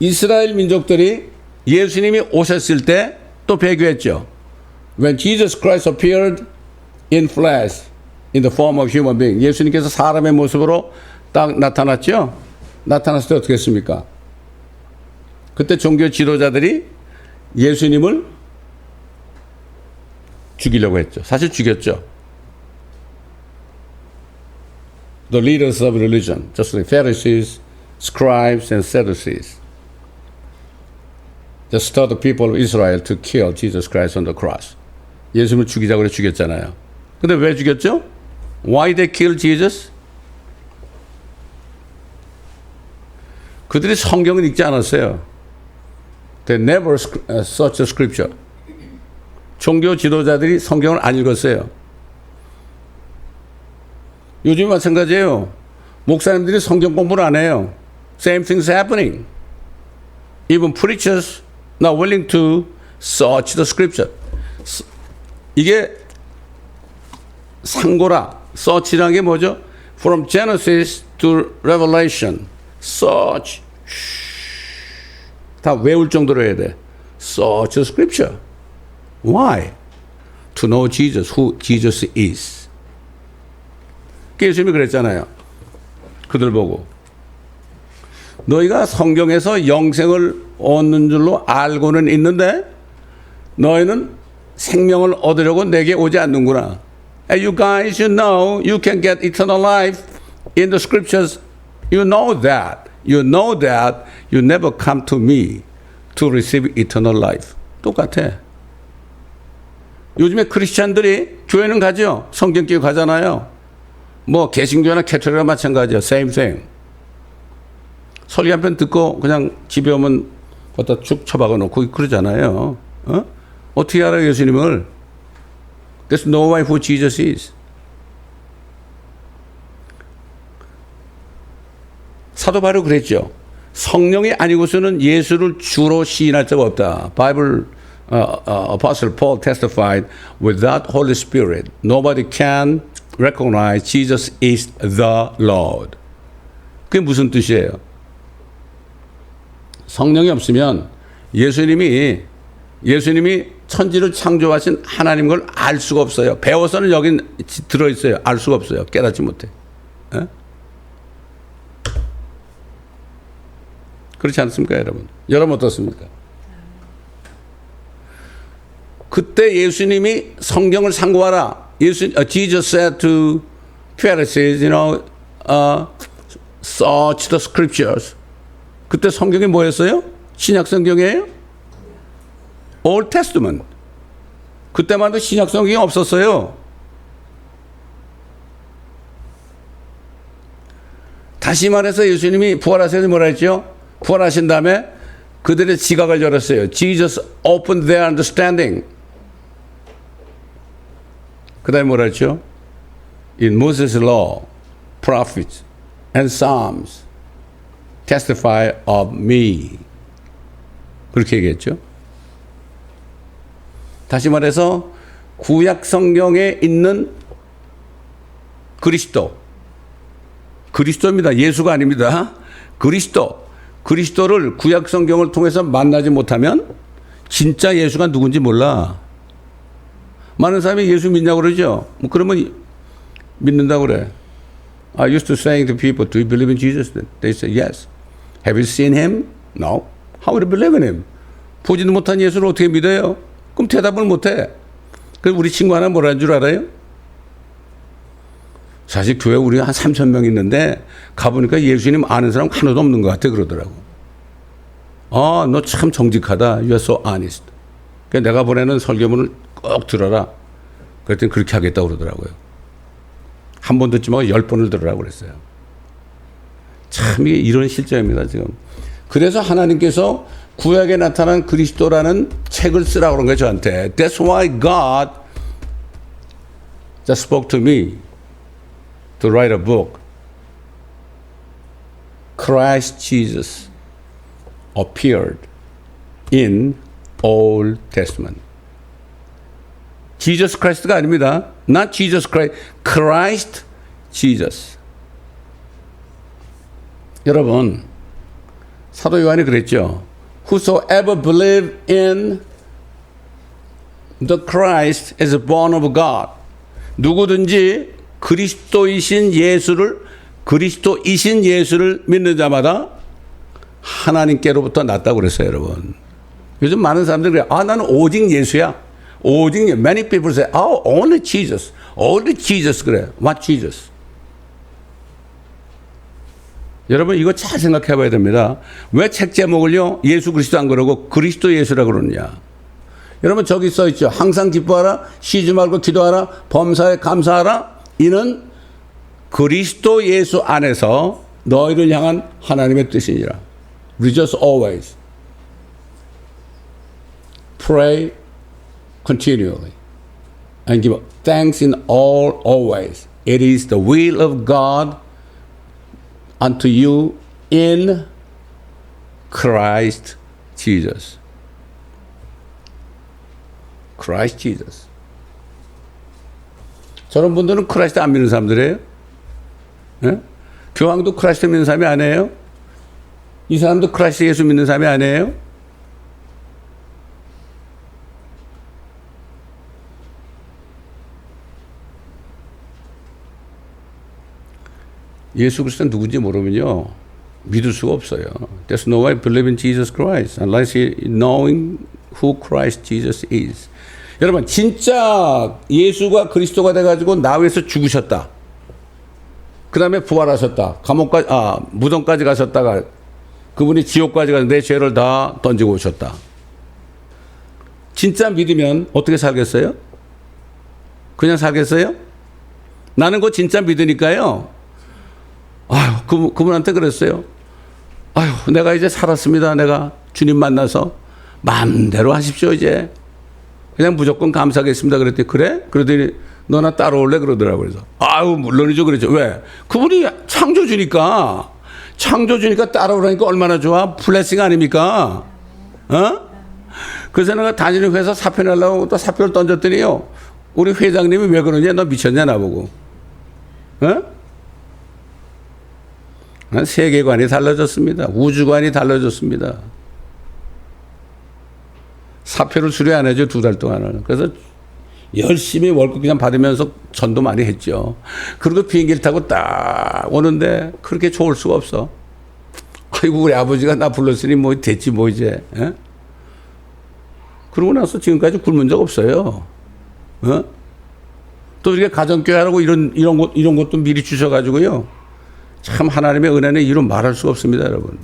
이스라엘 민족들이 예수님이 오셨을 때 또 배교했죠. When Jesus Christ appeared in flesh, in the form of human being. 예수님께서 사람의 모습으로 딱 나타났죠. 나타났을 때 어떻게 했습니까? 그때 종교 지도자들이 예수님을 죽이려고 했죠. 사실 죽였죠. The leaders of religion, just like Pharisees, scribes, and Sadducees, just told the people of Israel to kill Jesus Christ on the cross. 예수님을 죽이자고 그래 죽였잖아요. 근데 왜 죽였죠? Why they killed Jesus? 그들이 성경을 읽지 않았어요. They never searched the scripture. 종교 지도자들이 성경을 안 읽었어요. 요즘 마찬가지예요. 목사님들이 성경 공부를 안 해요. Same thing's happening. Even preachers not willing to search the scripture. 이게 상고라. search라는 게 뭐죠? From Genesis to Revelation. search. 다 외울 정도로 해야 돼. search the scripture. Why? To know Jesus, who Jesus is. 예수님이 그랬잖아요. 그들 보고. 너희가 성경에서 영생을 얻는 줄로 알고는 있는데 너희는 생명을 얻으려고 내게 오지 않는구나. And you guys, you know you can get eternal life in the scriptures. You know that. You know that you never come to me to receive eternal life. 똑같아. 요즘에 크리스찬들이 교회는 가죠. 성경 끼고 가잖아요. 뭐 개신교나 캐톨릭이나 마찬가지야. Same thing. 설교 한 편 듣고 그냥 집에 오면 갖다 쭉 처박아 놓고 그러잖아요. 어? 어떻게 알아요, 예수님을? There's no way who Jesus is. 사도 바로 그랬죠. 성령이 아니고서는 예수를 주로 시인할 자가 없다. 바이블 Apostle Paul testified, without Holy Spirit, nobody can recognize Jesus is the Lord. 그게 무슨 뜻이에요? 성령이 없으면 예수님이 천지를 창조하신 하나님 걸 알 수가 없어요. 배워서는 여기 들어있어요. 알 수가 없어요. 깨닫지 못해. 에? 그렇지 않습니까, 여러분? 여러분 어떻습니까? 그때 예수님이 성경을 상고하라. Jesus said to Pharisees, search the scriptures. 그때 성경이 뭐였어요? 신약 성경이에요? Old Testament. 그때만 해도 신약 성경이 없었어요. 다시 말해서 예수님이 부활하셔서 뭐라 했죠? 부활하신 다음에 그들의 지각을 열었어요. Jesus opened their understanding. 그 다음에 뭐라 했죠? In Moses' law, prophets, and psalms testify of me. 그렇게 얘기했죠. 다시 말해서 구약 성경에 있는 그리스도입니다. 예수가 아닙니다. 그리스도를 구약 성경을 통해서 만나지 못하면 진짜 예수가 누군지 몰라. 많은 사람이 예수 믿냐고 그러죠. 뭐 그러면 믿는다고 그래. I used to saying to people, do you believe in Jesus? They say yes. Have you seen him? No. How would you believe in him? 보지도 못한 예수를 어떻게 믿어요? 그럼 대답을 못해. 그래서 우리 친구 하나 뭐라는 줄 알아요? 사실 교회 우리 한 3,000명 있는데 가보니까 예수님 아는 사람 하나도 없는 것 같아 그러더라고. 아, 너 참 정직하다. You are so honest. 그러니까 내가 보내는 설교문을 꼭 들어라. 그랬더니 그렇게 하겠다고 그러더라고요. 한 번 듣지 말고 10번을 들으라고 그랬어요. 참 이게 이런 실정입니다 지금. 그래서 하나님께서 구약에 나타난 그리스도라는 책을 쓰라고 그런 거예요 저한테. That's why God just spoke to me to write a book. Christ Jesus appeared in Old Testament. Jesus Christ가 아닙니다. Not Jesus Christ, Christ Jesus. 여러분, 사도 요한이 그랬죠. Whosoever believe in the Christ is born of God. 누구든지 그리스도이신 예수를 믿는 자마다 하나님께로부터 났다고 그랬어요, 여러분. 요즘 많은 사람들이 그래요. 아, 나는 오직 예수야. 오직 예수. Many people say, oh, only Jesus. Only Jesus 그래. What Jesus? 여러분, 이거 잘 생각해 봐야 됩니다. 왜 책 제목을요, 예수 그리스도 안 그러고 그리스도 예수라 그러느냐. 여러분, 저기 써 있죠. 항상 기뻐하라, 쉬지 말고 기도하라, 범사에 감사하라. 이는 그리스도 예수 안에서 너희를 향한 하나님의 뜻이니라. Rejoice always. Pray continually. And give thanks in all always. It is the will of God unto you in Christ Jesus. Christ Jesus. 저런 분들은 크라이스트 안 믿는 사람들이에요. 예? 교황도 크라이스트 믿는 사람이 아니에요. 이 사람도 크라이스트 예수 믿는 사람이 아니에요. 예수 그리스도는 누군지 모르면요, 믿을 수가 없어요. There's no way to believe in Jesus Christ unless you knowing who Christ Jesus is. 여러분, 진짜 예수가 그리스도가 돼가지고 나 위해서 죽으셨다. 그 다음에 부활하셨다. 감옥까지, 무덤까지 가셨다가 그분이 지옥까지 가서 내 죄를 다 던지고 오셨다. 진짜 믿으면 어떻게 살겠어요? 그냥 살겠어요? 나는 그거 진짜 믿으니까요. 그분한테 그랬어요. 내가 이제 살았습니다. 내가 주님 만나서 마음대로 하십시오, 이제. 그냥 무조건 감사하겠습니다. 그랬더니, 그래? 그러더니, 너나 따라올래? 그러더라고요. 그래서, 물론이죠. 그랬죠. 왜? 그분이 창조주니까 따라오라니까 얼마나 좋아? 블레싱 아닙니까? 그래서 내가 다니는 회사 사표 내려고 또 사표를 던졌더니요, 우리 회장님이 왜 그러냐? 너 미쳤냐? 나보고. 세계관이 달라졌습니다. 우주관이 달라졌습니다. 사표를 수리 안 해줘, 2달 동안은. 그래서 열심히 월급 그냥 받으면서 전도 많이 했죠. 그리고 비행기를 타고 딱 오는데 그렇게 좋을 수가 없어. 아이고, 우리 아버지가 나 불렀으니 뭐 됐지 뭐 이제. 에? 그러고 나서 지금까지 굶은 적 없어요. 또 이렇게 가정교회라고 이런 것도 미리 주셔가지고요. 참 하나님의 은혜는 이루 말할 수가 없습니다, 여러분.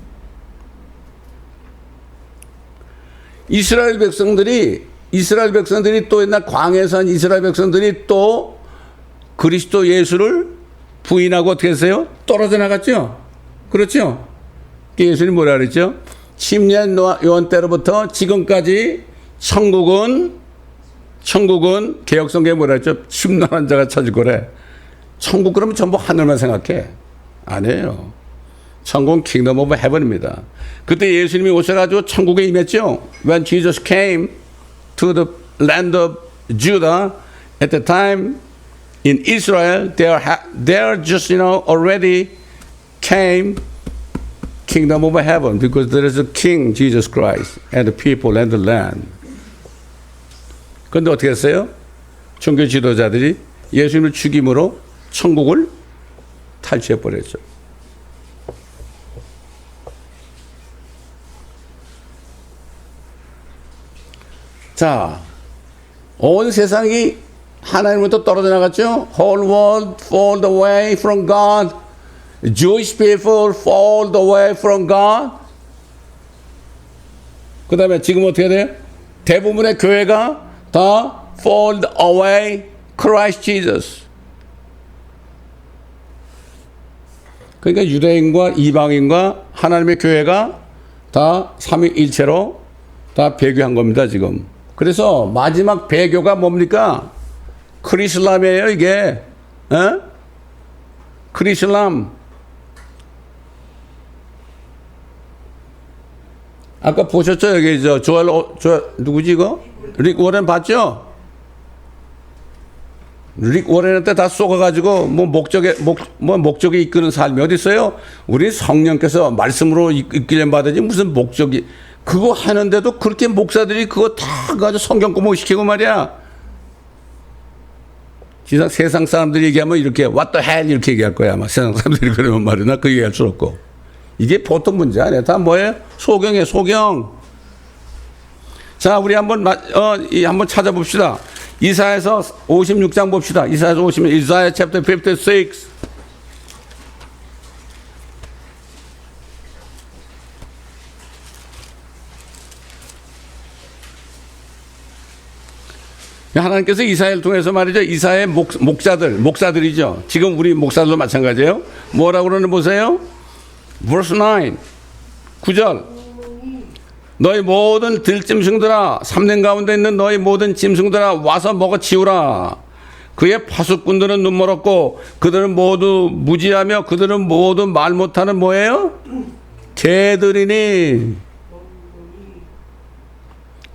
이스라엘 백성들이 또 옛날 광야에서 한 이스라엘 백성들이 또 그리스도 예수를 부인하고 어떻게 했어요? 떨어져 나갔죠? 그렇죠? 예수님이 뭐라 그랬죠? 침례 요한 때로부터 지금까지 천국은 개혁성경에 뭐라 했죠? 심란한 자가 찾을 거래. 천국 그러면 전부 하늘만 생각해. 아니에요. 천국은 킹덤 오브 헤븐입니다. 그때 예수님이 오셔가지고 천국에 임했죠. When Jesus came to the land of Judah, at the time in Israel, there just already came kingdom of heaven because there is a king, Jesus Christ, and the people and the land. 그런데 어떻게 했어요? 종교 지도자들이 예수님을 죽임으로 천국을 탈취해버렸죠. 자, 온 세상이 하나님으로부터 떨어져 나갔죠. Whole world fall away from God. Jewish people fall away from God. 그 다음에 지금 어떻게 돼요? 대부분의 교회가 다 fall away Christ Jesus. 그러니까 유대인과 이방인과 하나님의 교회가 다 삼위일체로 다 배교한 겁니다, 지금. 그래서 마지막 배교가 뭡니까? 크리슬람이에요, 이게. 크리슬람. 아까 보셨죠? 여기 저 누구지 이거? 릭 워렌 봤죠? 릭 워렌한테 다 쏘가가지고 목적이 이끄는 삶이 어디 있어요? 우리 성령께서 말씀으로 이끌림 받으지 무슨 목적이 그거 하는데도 그렇게 목사들이 그거 다 가지고 성경 공부 시키고 말이야. 세상 사람들이 얘기하면 이렇게 what the hell 이렇게 얘기할 거야. 아마 세상 사람들이 그러면 말이나 그 얘기할 수 없고. 이게 보통 문제 아니야. 다 뭐예요? 소경이에요. 소경. 자, 우리 한번 찾아봅시다. 이사야서 56장 봅시다. 이사야서 56, 이사야 chapter 56. 하나님께서 이사야를 통해서 말이죠. 이사야의 목사들이죠. 지금 우리 목사들도 마찬가지예요. 뭐라고 그러는 보세요. verse 9, 9절. 너희 모든 들짐승들아, 삼림 가운데 있는 너희 모든 짐승들아 와서 먹어치우라. 그의 파수꾼들은 눈멀었고 그들은 모두 무지하며 그들은 모두 말 못하는 뭐예요? 개들이니.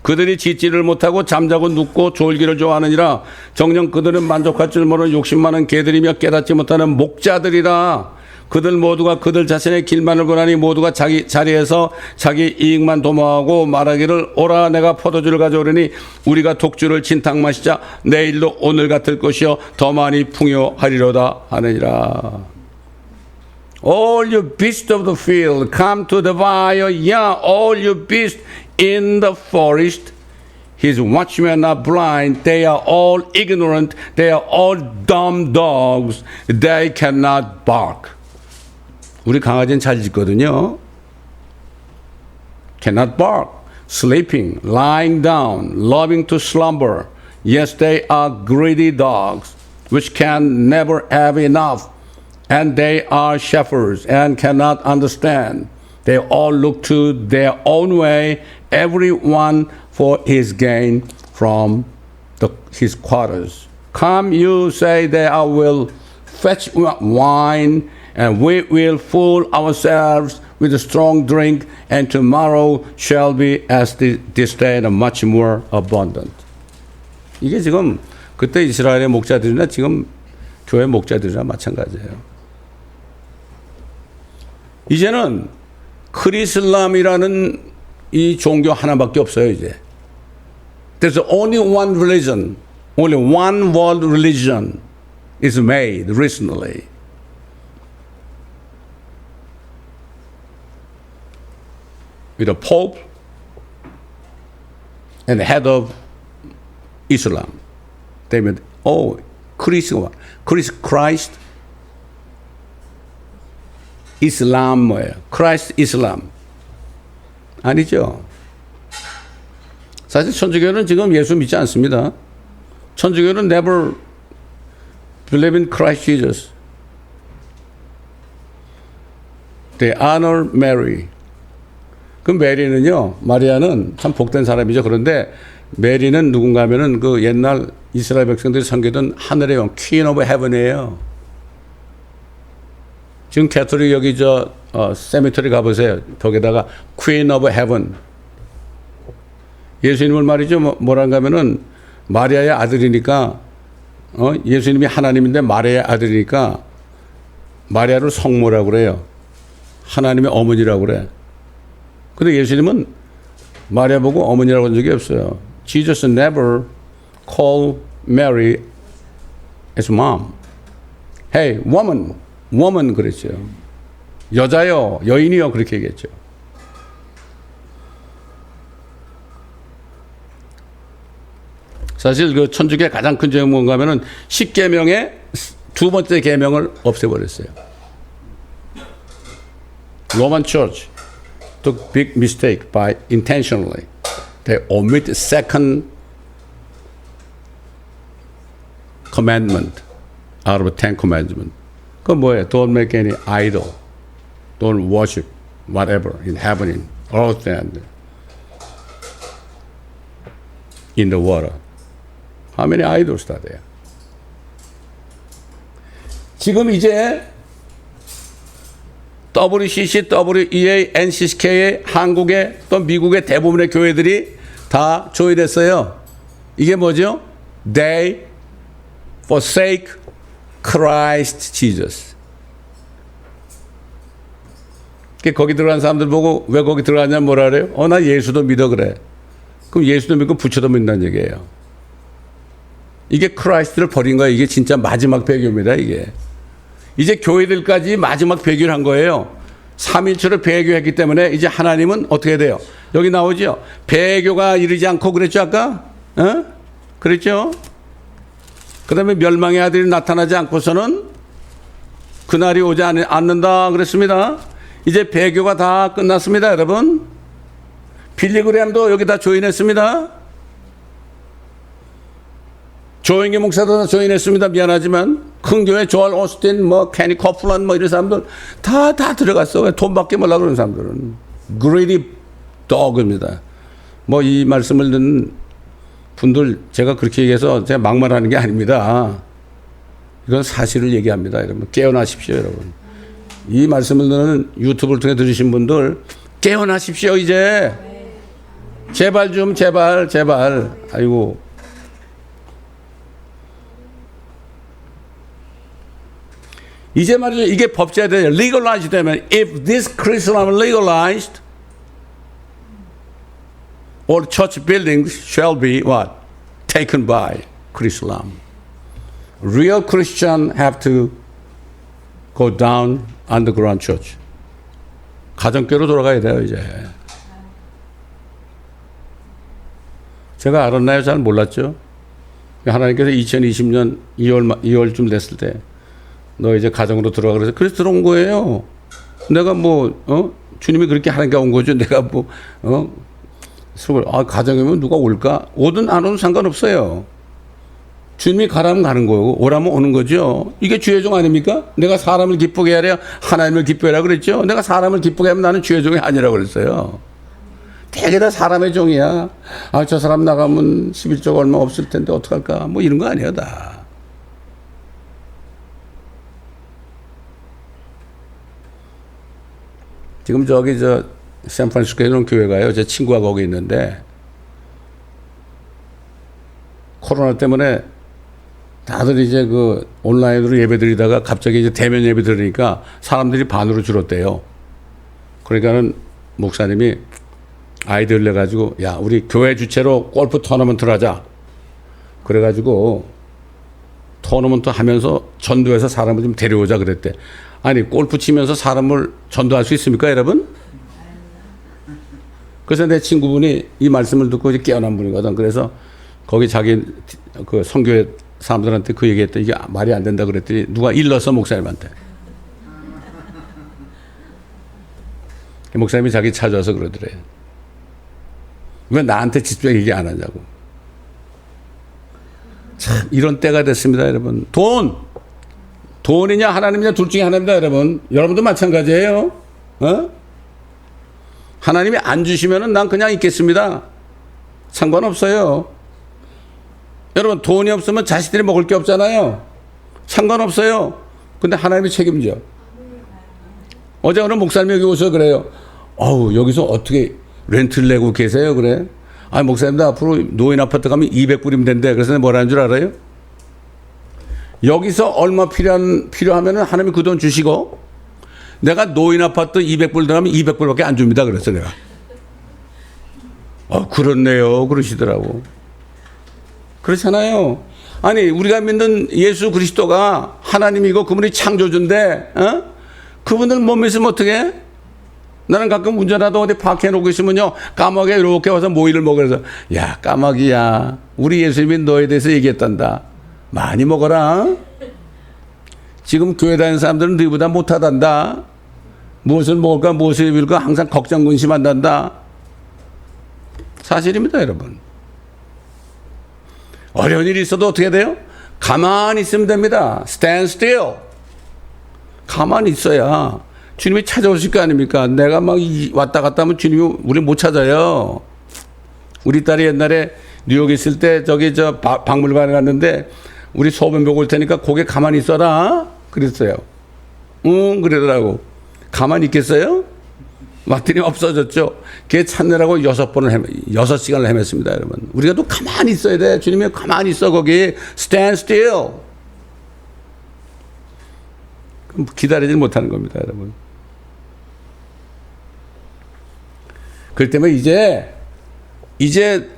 그들이 짖지를 못하고 잠자고 눕고 졸기를 좋아하느니라. 정녕 그들은 만족할 줄 모르는 욕심 많은 개들이며 깨닫지 못하는 목자들이라. 그들 모두가 그들 자신의 길만을 보라니 모두가 자기 자리에서 자기 이익만 도모하고 말하기를 오라 내가 포도주를 가져오려니 우리가 독주를 진탕 마시자. 내일도 오늘 같을 것이요 더 많이 풍요하리로다 하느니라. All you beasts of the field come to devour, yeah, all you beasts in the forest. His watchmen are blind, they are all ignorant, they are all dumb dogs, they cannot bark. 우리 강아지는 잘 짖거든요. Cannot bark, sleeping, lying down, loving to slumber. Yes, they are greedy dogs, which can never have enough. And they are shepherds and cannot understand. They all look to their own way, everyone for his gain from his quarters. Come, you say that I will fetch wine, and we will fool ourselves with a strong drink, and tomorrow shall be as this day and much more abundant. 이게 지금 그때 이스라엘의 목자들이나 지금 교회 목자들이나 마찬가지예요. 이제는 크리슬람이라는 이 종교 하나밖에 없어요, 이제. There's only one religion, only one world religion is made recently. With the Pope and the head of Islam. They meant, Christ, 이슬람 뭐예요? Christ Islam. 아니죠. 사실 천주교는 지금 예수 믿지 않습니다. 천주교는 never believe in Christ Jesus. They honor Mary. 그 메리는요, 마리아는 참 복된 사람이죠. 그런데 메리는 누군가 하면은 그 옛날 이스라엘 백성들이 섬기던 하늘의 영, Queen of Heaven이에요. 지금 캐톨릭 여기 세미터리 가보세요. 벽에다가 Queen of Heaven. 예수님을 말이죠. 뭐란가 하면은 마리아의 아들이니까, 예수님이 하나님인데 마리아의 아들이니까 마리아를 성모라고 그래요. 하나님의 어머니라고 그래. 근데 예수님은 마리아 보고 어머니라고 한 적이 없어요. Jesus never called Mary as mom. Hey, woman. woman 그랬죠. 여자요, 여인이요 그렇게 얘기했죠. 사실 그 천주교의 가장 큰 죄는 뭔가 하면은 10계명의 두 번째 계명을 없애버렸어요. Roman Church took big mistake by intentionally. They omit second commandment out of 10 commandments. 그건 뭐예요? Don't make any idol. Don't worship whatever in heaven, in earth, and in the water. How many idols are there? 지금 이제 WCC, WEA, NCCK의 한국의 또 미국의 대부분의 교회들이 다 조인했어요. 이게 뭐죠? They forsake Christ Jesus. 거기 들어간 사람들 보고 왜 거기 들어가냐 뭐라 그래요? 나 예수도 믿어 그래. 그럼 예수도 믿고 부처도 믿는다는 얘기예요. 이게 크라이스트를 버린 거예요. 이게 진짜 마지막 배교입니다. 이게. 이제 교회들까지 마지막 배교를 한 거예요. 3일초를 배교했기 때문에 이제 하나님은 어떻게 돼요? 여기 나오죠? 배교가 이르지 않고 그랬죠 아까? 그랬죠? 그 다음에 멸망의 아들이 나타나지 않고서는 그날이 오지 않는다 그랬습니다. 이제 배교가 다 끝났습니다 여러분. 빌리그램도 여기 다 조인했습니다. 조인계 목사도 다 조인했습니다. 미안하지만 큰 교회 조엘 오스틴 뭐 케니 커플란 뭐 이런 사람들 다 들어갔어. 돈 받게 몰라 그러는 사람들은 greedy dog입니다. 뭐 이 말씀을 듣는 분들 제가 그렇게 얘기해서 제가 막말하는 게 아닙니다. 이건 사실을 얘기합니다. 여러분 깨어나십시오 여러분. 이 말씀을 듣는 유튜브를 통해 들으신 분들 깨어나십시오 이제. 제발 좀 제발. 아이고. 이제 말이죠. 이게 법제화 되면 legalized 되면 if this Christian is legalized all church buildings shall be what? Taken by Islam. Real Christians have to go down underground church. 가정교로 돌아가야 돼요 이제. 제가 알았나요? 잘 몰랐죠. 하나님께서 2020년 2월쯤 됐을 때 너 이제 가정으로 들어가 그래서 들어온 거예요. 내가 주님이 그렇게 하니까 온 거죠. 내가 가정이면 누가 올까? 오든 안 오든 상관없어요. 주님이 가라면 가는 거고 오라면 오는 거죠. 이게 주의 종 아닙니까? 내가 사람을 기쁘게 하려 하나님을 기쁘게 하라 그랬죠. 내가 사람을 기쁘게 하면 나는 주의 종이 아니라고 그랬어요. 되게 다 사람의 종이야. 저 사람 나가면 11조가 얼마 없을 텐데 어떡할까? 뭐 이런 거 아니에요 다. 지금 저기 샌프란시스코에 있는 교회가요. 제 친구가 거기 있는데 코로나 때문에 다들 이제 온라인으로 예배 드리다가 갑자기 이제 대면 예배 드리니까 사람들이 반으로 줄었대요. 그러니까는 목사님이 아이디어를 내가지고 야 우리 교회 주최로 골프 토너먼트를 하자. 그래가지고 토너먼트 하면서 전도해서 사람을 좀 데려오자 그랬대. 아니 골프 치면서 사람을 전도할 수 있습니까 여러분? 그래서 내 친구분이 이 말씀을 듣고 이제 깨어난 분이거든. 그래서 거기 자기 선교회 사람들한테 그 얘기했더니 이게 말이 안 된다 그랬더니 누가 일렀어 목사님한테. 목사님이 자기 찾아와서 그러더래. 왜 나한테 직접 얘기 안 하냐고. 참 이런 때가 됐습니다 여러분. 돈이냐 하나님이냐 둘 중에 하나입니다 여러분. 여러분도 마찬가지예요. 하나님이 안 주시면은 난 그냥 있겠습니다. 상관없어요. 여러분 돈이 없으면 자식들이 먹을 게 없잖아요. 상관없어요. 근데 하나님이 책임져. 어제 오늘 목사님이 여기 오셔서 그래요. 여기서 어떻게 렌트를 내고 계세요? 그래. 목사님도 앞으로 노인 아파트 가면 200불이면 된대. 그래서 내가 뭐라는 줄 알아요? 여기서 얼마 필요하면 하나님이 그 돈 주시고 내가 노인 아파트 200불 들어가면 200불밖에 안 줍니다. 그래서 내가. 그렇네요. 그러시더라고. 그렇잖아요. 아니 우리가 믿는 예수 그리스도가 하나님이고 그분이 창조주인데 그분들 못 믿으면 어떡해? 나는 가끔 운전하다 어디 박해놓고 있으면요 까마귀가 이렇게 와서 모이를 먹으면서 야 까마귀야 우리 예수님이 너에 대해서 얘기했단다. 많이 먹어라. 지금 교회 다니는 사람들은 너희보다 못하단다. 무엇을 먹을까 무엇을 입을까 항상 걱정 근심한단다. 사실입니다 여러분. 어려운 일이 있어도 어떻게 돼요? 가만히 있으면 됩니다. Stand still. 가만히 있어야 주님이 찾아오실 거 아닙니까? 내가 막 왔다 갔다 하면 주님이 우리 못 찾아요. 우리 딸이 옛날에 뉴욕에 있을 때 박물관에 갔는데 우리 소변 보고 올 테니까 거기에 가만히 있어라. 그랬어요. 그러더라고. 가만히 있겠어요? 왔더니 없어졌죠. 걔 찾느라고 6시간을 헤맸습니다, 여러분. 우리가 또 가만히 있어야 돼. 주님이 가만히 있어, 거기. Stand still. 기다리질 못하는 겁니다, 여러분. 그렇기 때문에 이제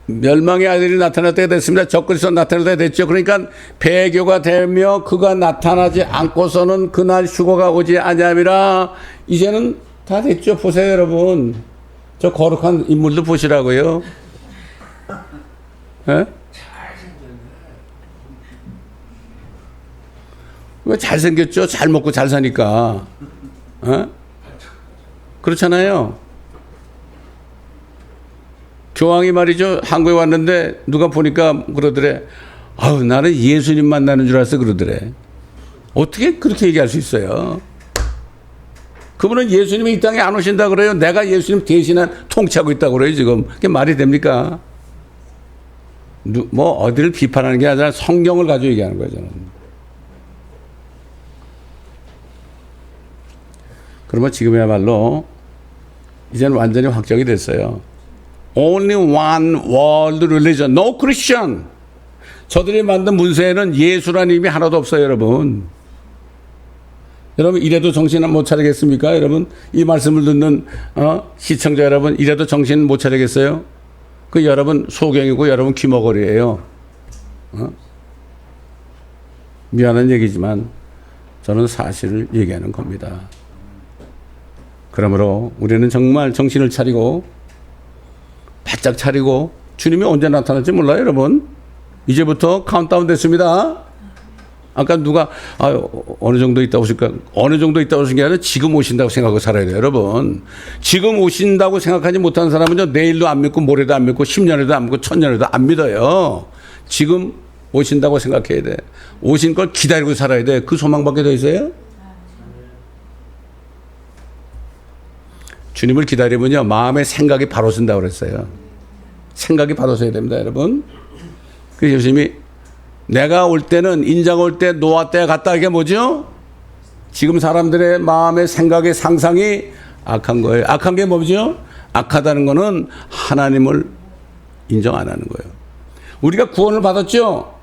멸망의 아들이 나타날 때가 됐습니다. 적그리스도 나타날 때가 됐죠. 그러니까 배교가 되며 그가 나타나지 않고서는 그날 휴거가 오지 아니함이라. 이제는 다 됐죠. 보세요, 여러분. 저 거룩한 인물들 보시라고요. 예? 왜 잘생겼죠? 잘 먹고 잘 사니까. 예? 그렇잖아요. 교황이 말이죠. 한국에 왔는데 누가 보니까 그러더래. 아우, 나는 예수님 만나는 줄 알았어. 그러더래. 어떻게 그렇게 얘기할 수 있어요? 그분은 예수님이 이 땅에 안 오신다 그래요. 내가 예수님 대신한 통치하고 있다고 그래요, 지금. 그게 말이 됩니까? 뭐, 어디를 비판하는 게 아니라 성경을 가지고 얘기하는 거예요, 저는. 그러면 지금이야말로, 이제는 완전히 확정이 됐어요. Only one world religion, no Christian. 저들이 만든 문서에는 예수라는 이름이 하나도 없어요, 여러분. 여러분, 이래도 정신 못 차리겠습니까? 여러분, 이 말씀을 듣는 시청자 여러분, 이래도 정신 못 차리겠어요? 그 여러분 소경이고 여러분 귀머거리예요. 미안한 얘기지만 저는 사실을 얘기하는 겁니다. 그러므로 우리는 정말 정신을 차리고 바짝 차리고, 주님이 언제 나타날지 몰라요, 여러분. 이제부터 카운트다운 됐습니다. 아까 누가 어느 정도 있다 오실까? 어느 정도 있다 오신 게 아니라 지금 오신다고 생각하고 살아야 돼요, 여러분. 지금 오신다고 생각하지 못하는 사람은 내일도 안 믿고 모레도 안 믿고 10년에도 안 믿고 1000년에도 안 믿어요. 지금 오신다고 생각해야 돼. 오신 걸 기다리고 살아야 돼. 그 소망밖에 더 있어요? 주님을 기다리면요, 마음의 생각이 바로 쓴다고 그랬어요. 생각이 바로 서야 됩니다, 여러분. 그래서 예수님이 내가 올 때는, 인자가 올 때 노아 때가 같다. 이게 뭐죠? 지금 사람들의 마음의 생각의 상상이 악한 거예요. 악한 게 뭐죠? 악하다는 거는 하나님을 인정 안 하는 거예요. 우리가 구원을 받았죠?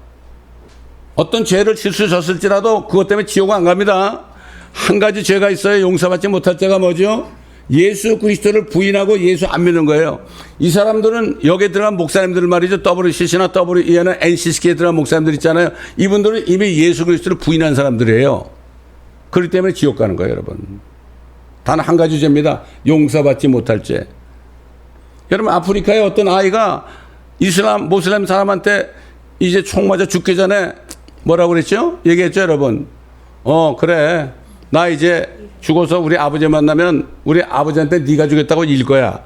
어떤 죄를 실수졌을지라도 그것 때문에 지옥 안 갑니다. 한 가지 죄가 있어요. 용서받지 못할 죄가 뭐죠? 예수 그리스도를 부인하고 예수 안 믿는 거예요. 이 사람들은 여기에 들어간 목사님들 말이죠. WCC나 WE나 NCC에 들어간 목사님들 있잖아요. 이분들은 이미 예수 그리스도를 부인한 사람들이에요. 그렇기 때문에 지옥 가는 거예요, 여러분. 단 한 가지 죄입니다. 용서받지 못할 죄. 여러분, 아프리카의 어떤 아이가 모슬람 사람한테 이제 총 맞아 죽기 전에 뭐라고 그랬죠? 얘기했죠, 여러분. 그래. 나 이제 죽어서 우리 아버지 만나면 우리 아버지한테 네가 죽였다고 일 거야.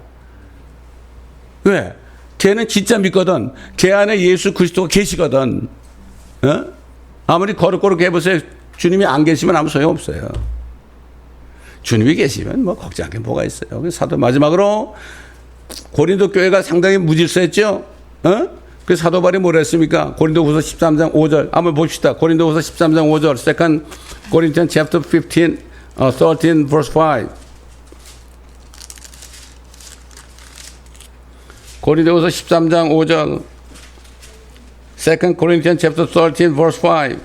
왜? 걔는 진짜 믿거든. 걔 안에 예수 그리스도가 계시거든. 아무리 거룩거룩 해보세요. 주님이 안 계시면 아무 소용없어요. 주님이 계시면 뭐 걱정할 게 뭐가 있어요. 사도 마지막으로 고린도 교회가 상당히 무질서했죠. 그 사도 바울이 뭐라 했습니까? 고린도후서 13장 5절 한번 봅시다. 고린도후서 13장 5절 Second Corinthians chapter 13 verse 5. 고린도후서 13장 5절 Second Corinthians chapter 13 verse 5.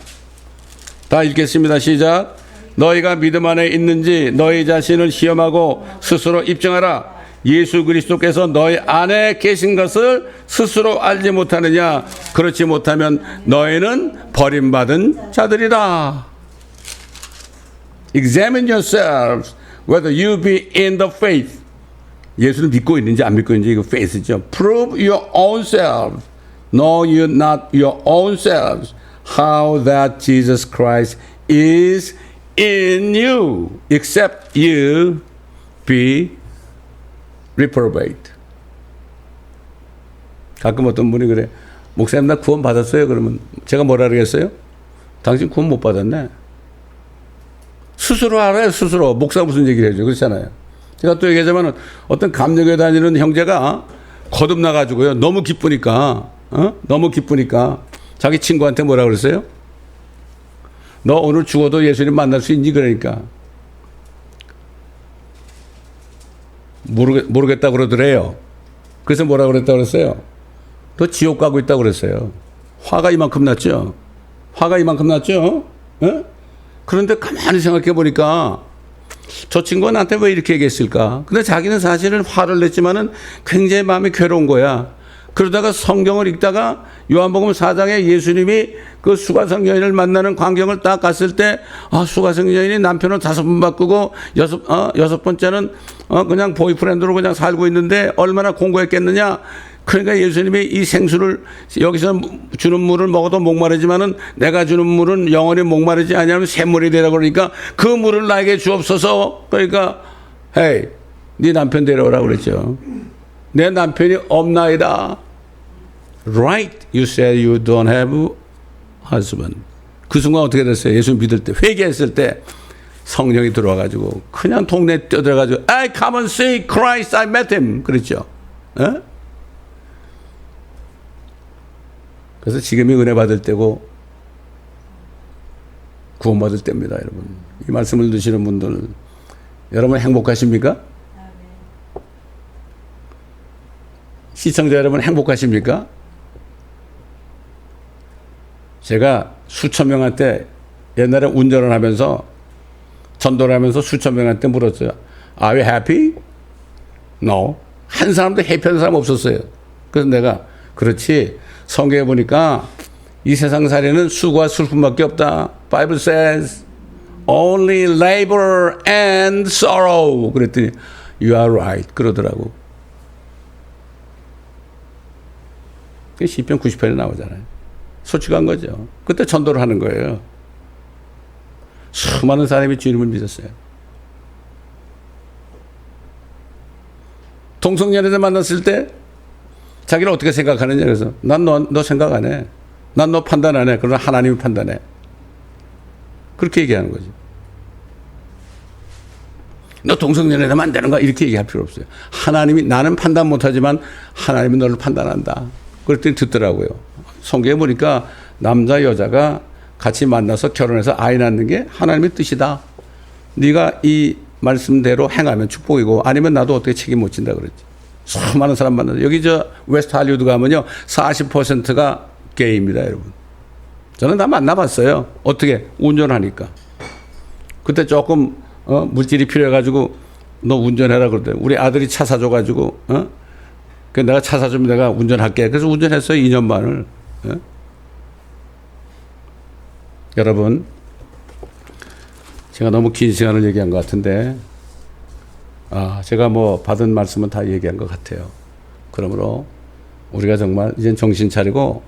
다 읽겠습니다. 시작. 너희가 믿음 안에 있는지 너희 자신을 시험하고 스스로 입증하라. 예수 그리스도께서 너희 안에 계신 것을 스스로 알지 못하느냐? 그렇지 못하면 너희는 버림받은 자들이다. Examine yourselves whether you be in the faith. 예수를 믿고 있는지 안 믿고 있는지 이거 faith죠. Prove your own selves. Know you not your own selves how that Jesus Christ is in you, except you be reprobate. 가끔 어떤 분이 그래. 목사님 나 구원 받았어요. 그러면 제가 뭐라 그러겠어요? 당신 구원 못 받았네. 스스로 알아요. 스스로. 목사 무슨 얘기를 해줘. 그렇잖아요. 제가 또 얘기하자면 어떤 감리교회 다니는 형제가 거듭나가지고요. 너무 기쁘니까 너무 기쁘니까 자기 친구한테 뭐라 그랬어요? 너 오늘 죽어도 예수님 만날 수 있니? 그러니까 모르겠다고 그러더래요. 그래서 뭐라 그랬다고 그랬어요? 너 지옥 가고 있다고 그랬어요. 화가 이만큼 났죠? 화가 이만큼 났죠? 어? 그런데 가만히 생각해 보니까 저 친구가 나한테 왜 이렇게 얘기했을까? 근데 자기는 사실은 화를 냈지만은 굉장히 마음이 괴로운 거야. 그러다가 성경을 읽다가 요한복음 4장에 예수님이 그 수가성 여인을 만나는 광경을 딱 갔을 때, 아, 수가성 여인이 남편을 5번 바꾸고 여섯 번째는 그냥 보이프렌드로 그냥 살고 있는데 얼마나 공고했겠느냐. 그러니까 예수님이 이 생수를 여기서 주는 물을 먹어도 목마르지만은 내가 주는 물은 영원히 목마르지 아니하면 샘물이 되라 그러니까 그 물을 나에게 주옵소서. 그러니까 헤이, 네 남편 데려오라 그랬죠. 내 남편이 없나이다. Right, you said you don't have husband. 그 순간 어떻게 됐어요? 예수 믿을 때, 회개했을 때 성령이 들어와가지고 그냥 동네에 뛰어들어가지고 I come and see Christ, I met him. 그랬죠. 에? 그래서 지금이 은혜 받을 때고 구원받을 때입니다, 여러분. 이 말씀을 드시는 분들, 여러분 행복하십니까? 시청자 여러분 행복하십니까? 제가 수천 명한테 옛날에 운전을 하면서 전도를 하면서 수천 명한테 물었어요. Are you happy? No. 한 사람도 해피한 사람 없었어요. 그래서 내가 그렇지. 성경에 보니까 이 세상 살이는 수고와 슬픔밖에 없다. Bible says only labor and sorrow. 그랬더니 you are right. 그러더라고. 시편 90편에 나오잖아요. 솔직한 거죠. 그때 전도를 하는 거예요. 수많은 사람이 주님을 믿었어요. 동성연애를 만났을 때 자기를 어떻게 생각하느냐. 그래서 난 너 생각 안 해. 난 너 판단 안 해. 그러나 하나님이 판단해. 그렇게 얘기하는 거죠. 너 동성연애하면 안 되는 거야. 이렇게 얘기할 필요 없어요. 하나님이, 나는 판단 못하지만 하나님은 너를 판단한다. 그랬더니 듣더라고요. 성경에 보니까 남자 여자가 같이 만나서 결혼해서 아이 낳는 게 하나님의 뜻이다. 네가 이 말씀대로 행하면 축복이고 아니면 나도 어떻게 책임 못 진다 그랬지. 수많은 사람 만나서 여기 저 웨스트 할리우드 가면요 40%가 게이입니다, 여러분. 저는 다 만나봤어요. 어떻게 운전하니까. 그때 조금 물질이 필요해가지고 너 운전해라 그러더니 우리 아들이 차 사줘가지고 그 내가 차 사주면 내가 운전할게. 그래서 운전했어요. 2년 반을. 예? 여러분, 제가 너무 긴 시간을 얘기한 것 같은데, 제가 뭐 받은 말씀은 다 얘기한 것 같아요. 그러므로 우리가 정말 이젠 정신 차리고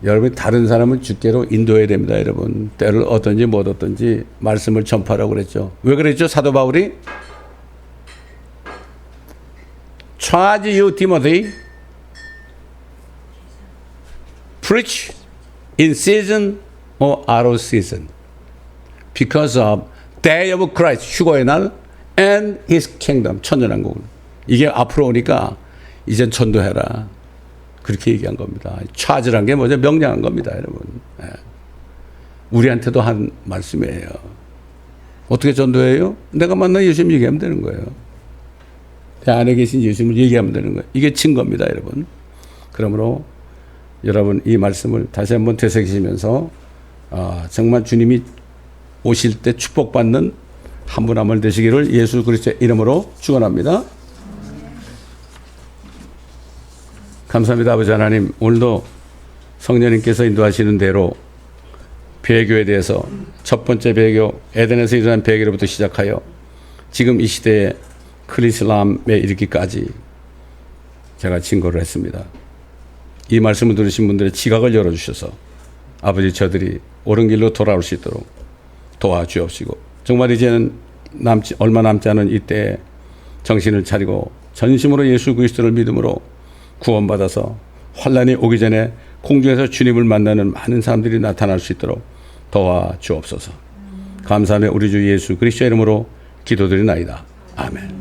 여러분이 다른 사람을 주께로 인도해야 됩니다, 여러분. 때를 얻든지 못 얻든지 말씀을 전파하라고 그랬죠. 왜 그랬죠, 사도 바울이? Charge you, Timothy, preach in season or out of season, because of day of Christ, 휴거의 날, and His kingdom, 천년왕국. 이게 앞으로 오니까 이젠 전도해라. 그렇게 얘기한 겁니다. charge란 게 뭐죠? 명령한 겁니다, 여러분. 우리한테도 한 말씀이에요. 어떻게 전도해요? 내가 만난 예수님 얘기하면 되는 거예요. 내 안에 계신 예수님을 얘기하면 되는 거예요. 이게 증거입니다, 여러분. 그러므로 여러분 이 말씀을 다시 한번 되새기시면서 정말 주님이 오실 때 축복받는 한 분 한 분 되시기를 예수 그리스도의 이름으로 축원합니다. 감사합니다, 아버지 하나님. 오늘도 성령님께서 인도하시는 대로 배교에 대해서 첫 번째 배교, 에덴에서 일어난 배교로부터 시작하여 지금 이 시대에 크리슬람에 이르기까지 제가 증거를 했습니다. 이 말씀을 들으신 분들의 지각을 열어주셔서 아버지 저들이 옳은 길로 돌아올 수 있도록 도와주옵시고 정말 이제는 얼마 남지 않은 이때에 정신을 차리고 전심으로 예수 그리스도를 믿음으로 구원받아서 환난이 오기 전에 공중에서 주님을 만나는 많은 사람들이 나타날 수 있도록 도와주옵소서. 감사하며 우리 주 예수 그리스도의 이름으로 기도드리나이다. 아멘.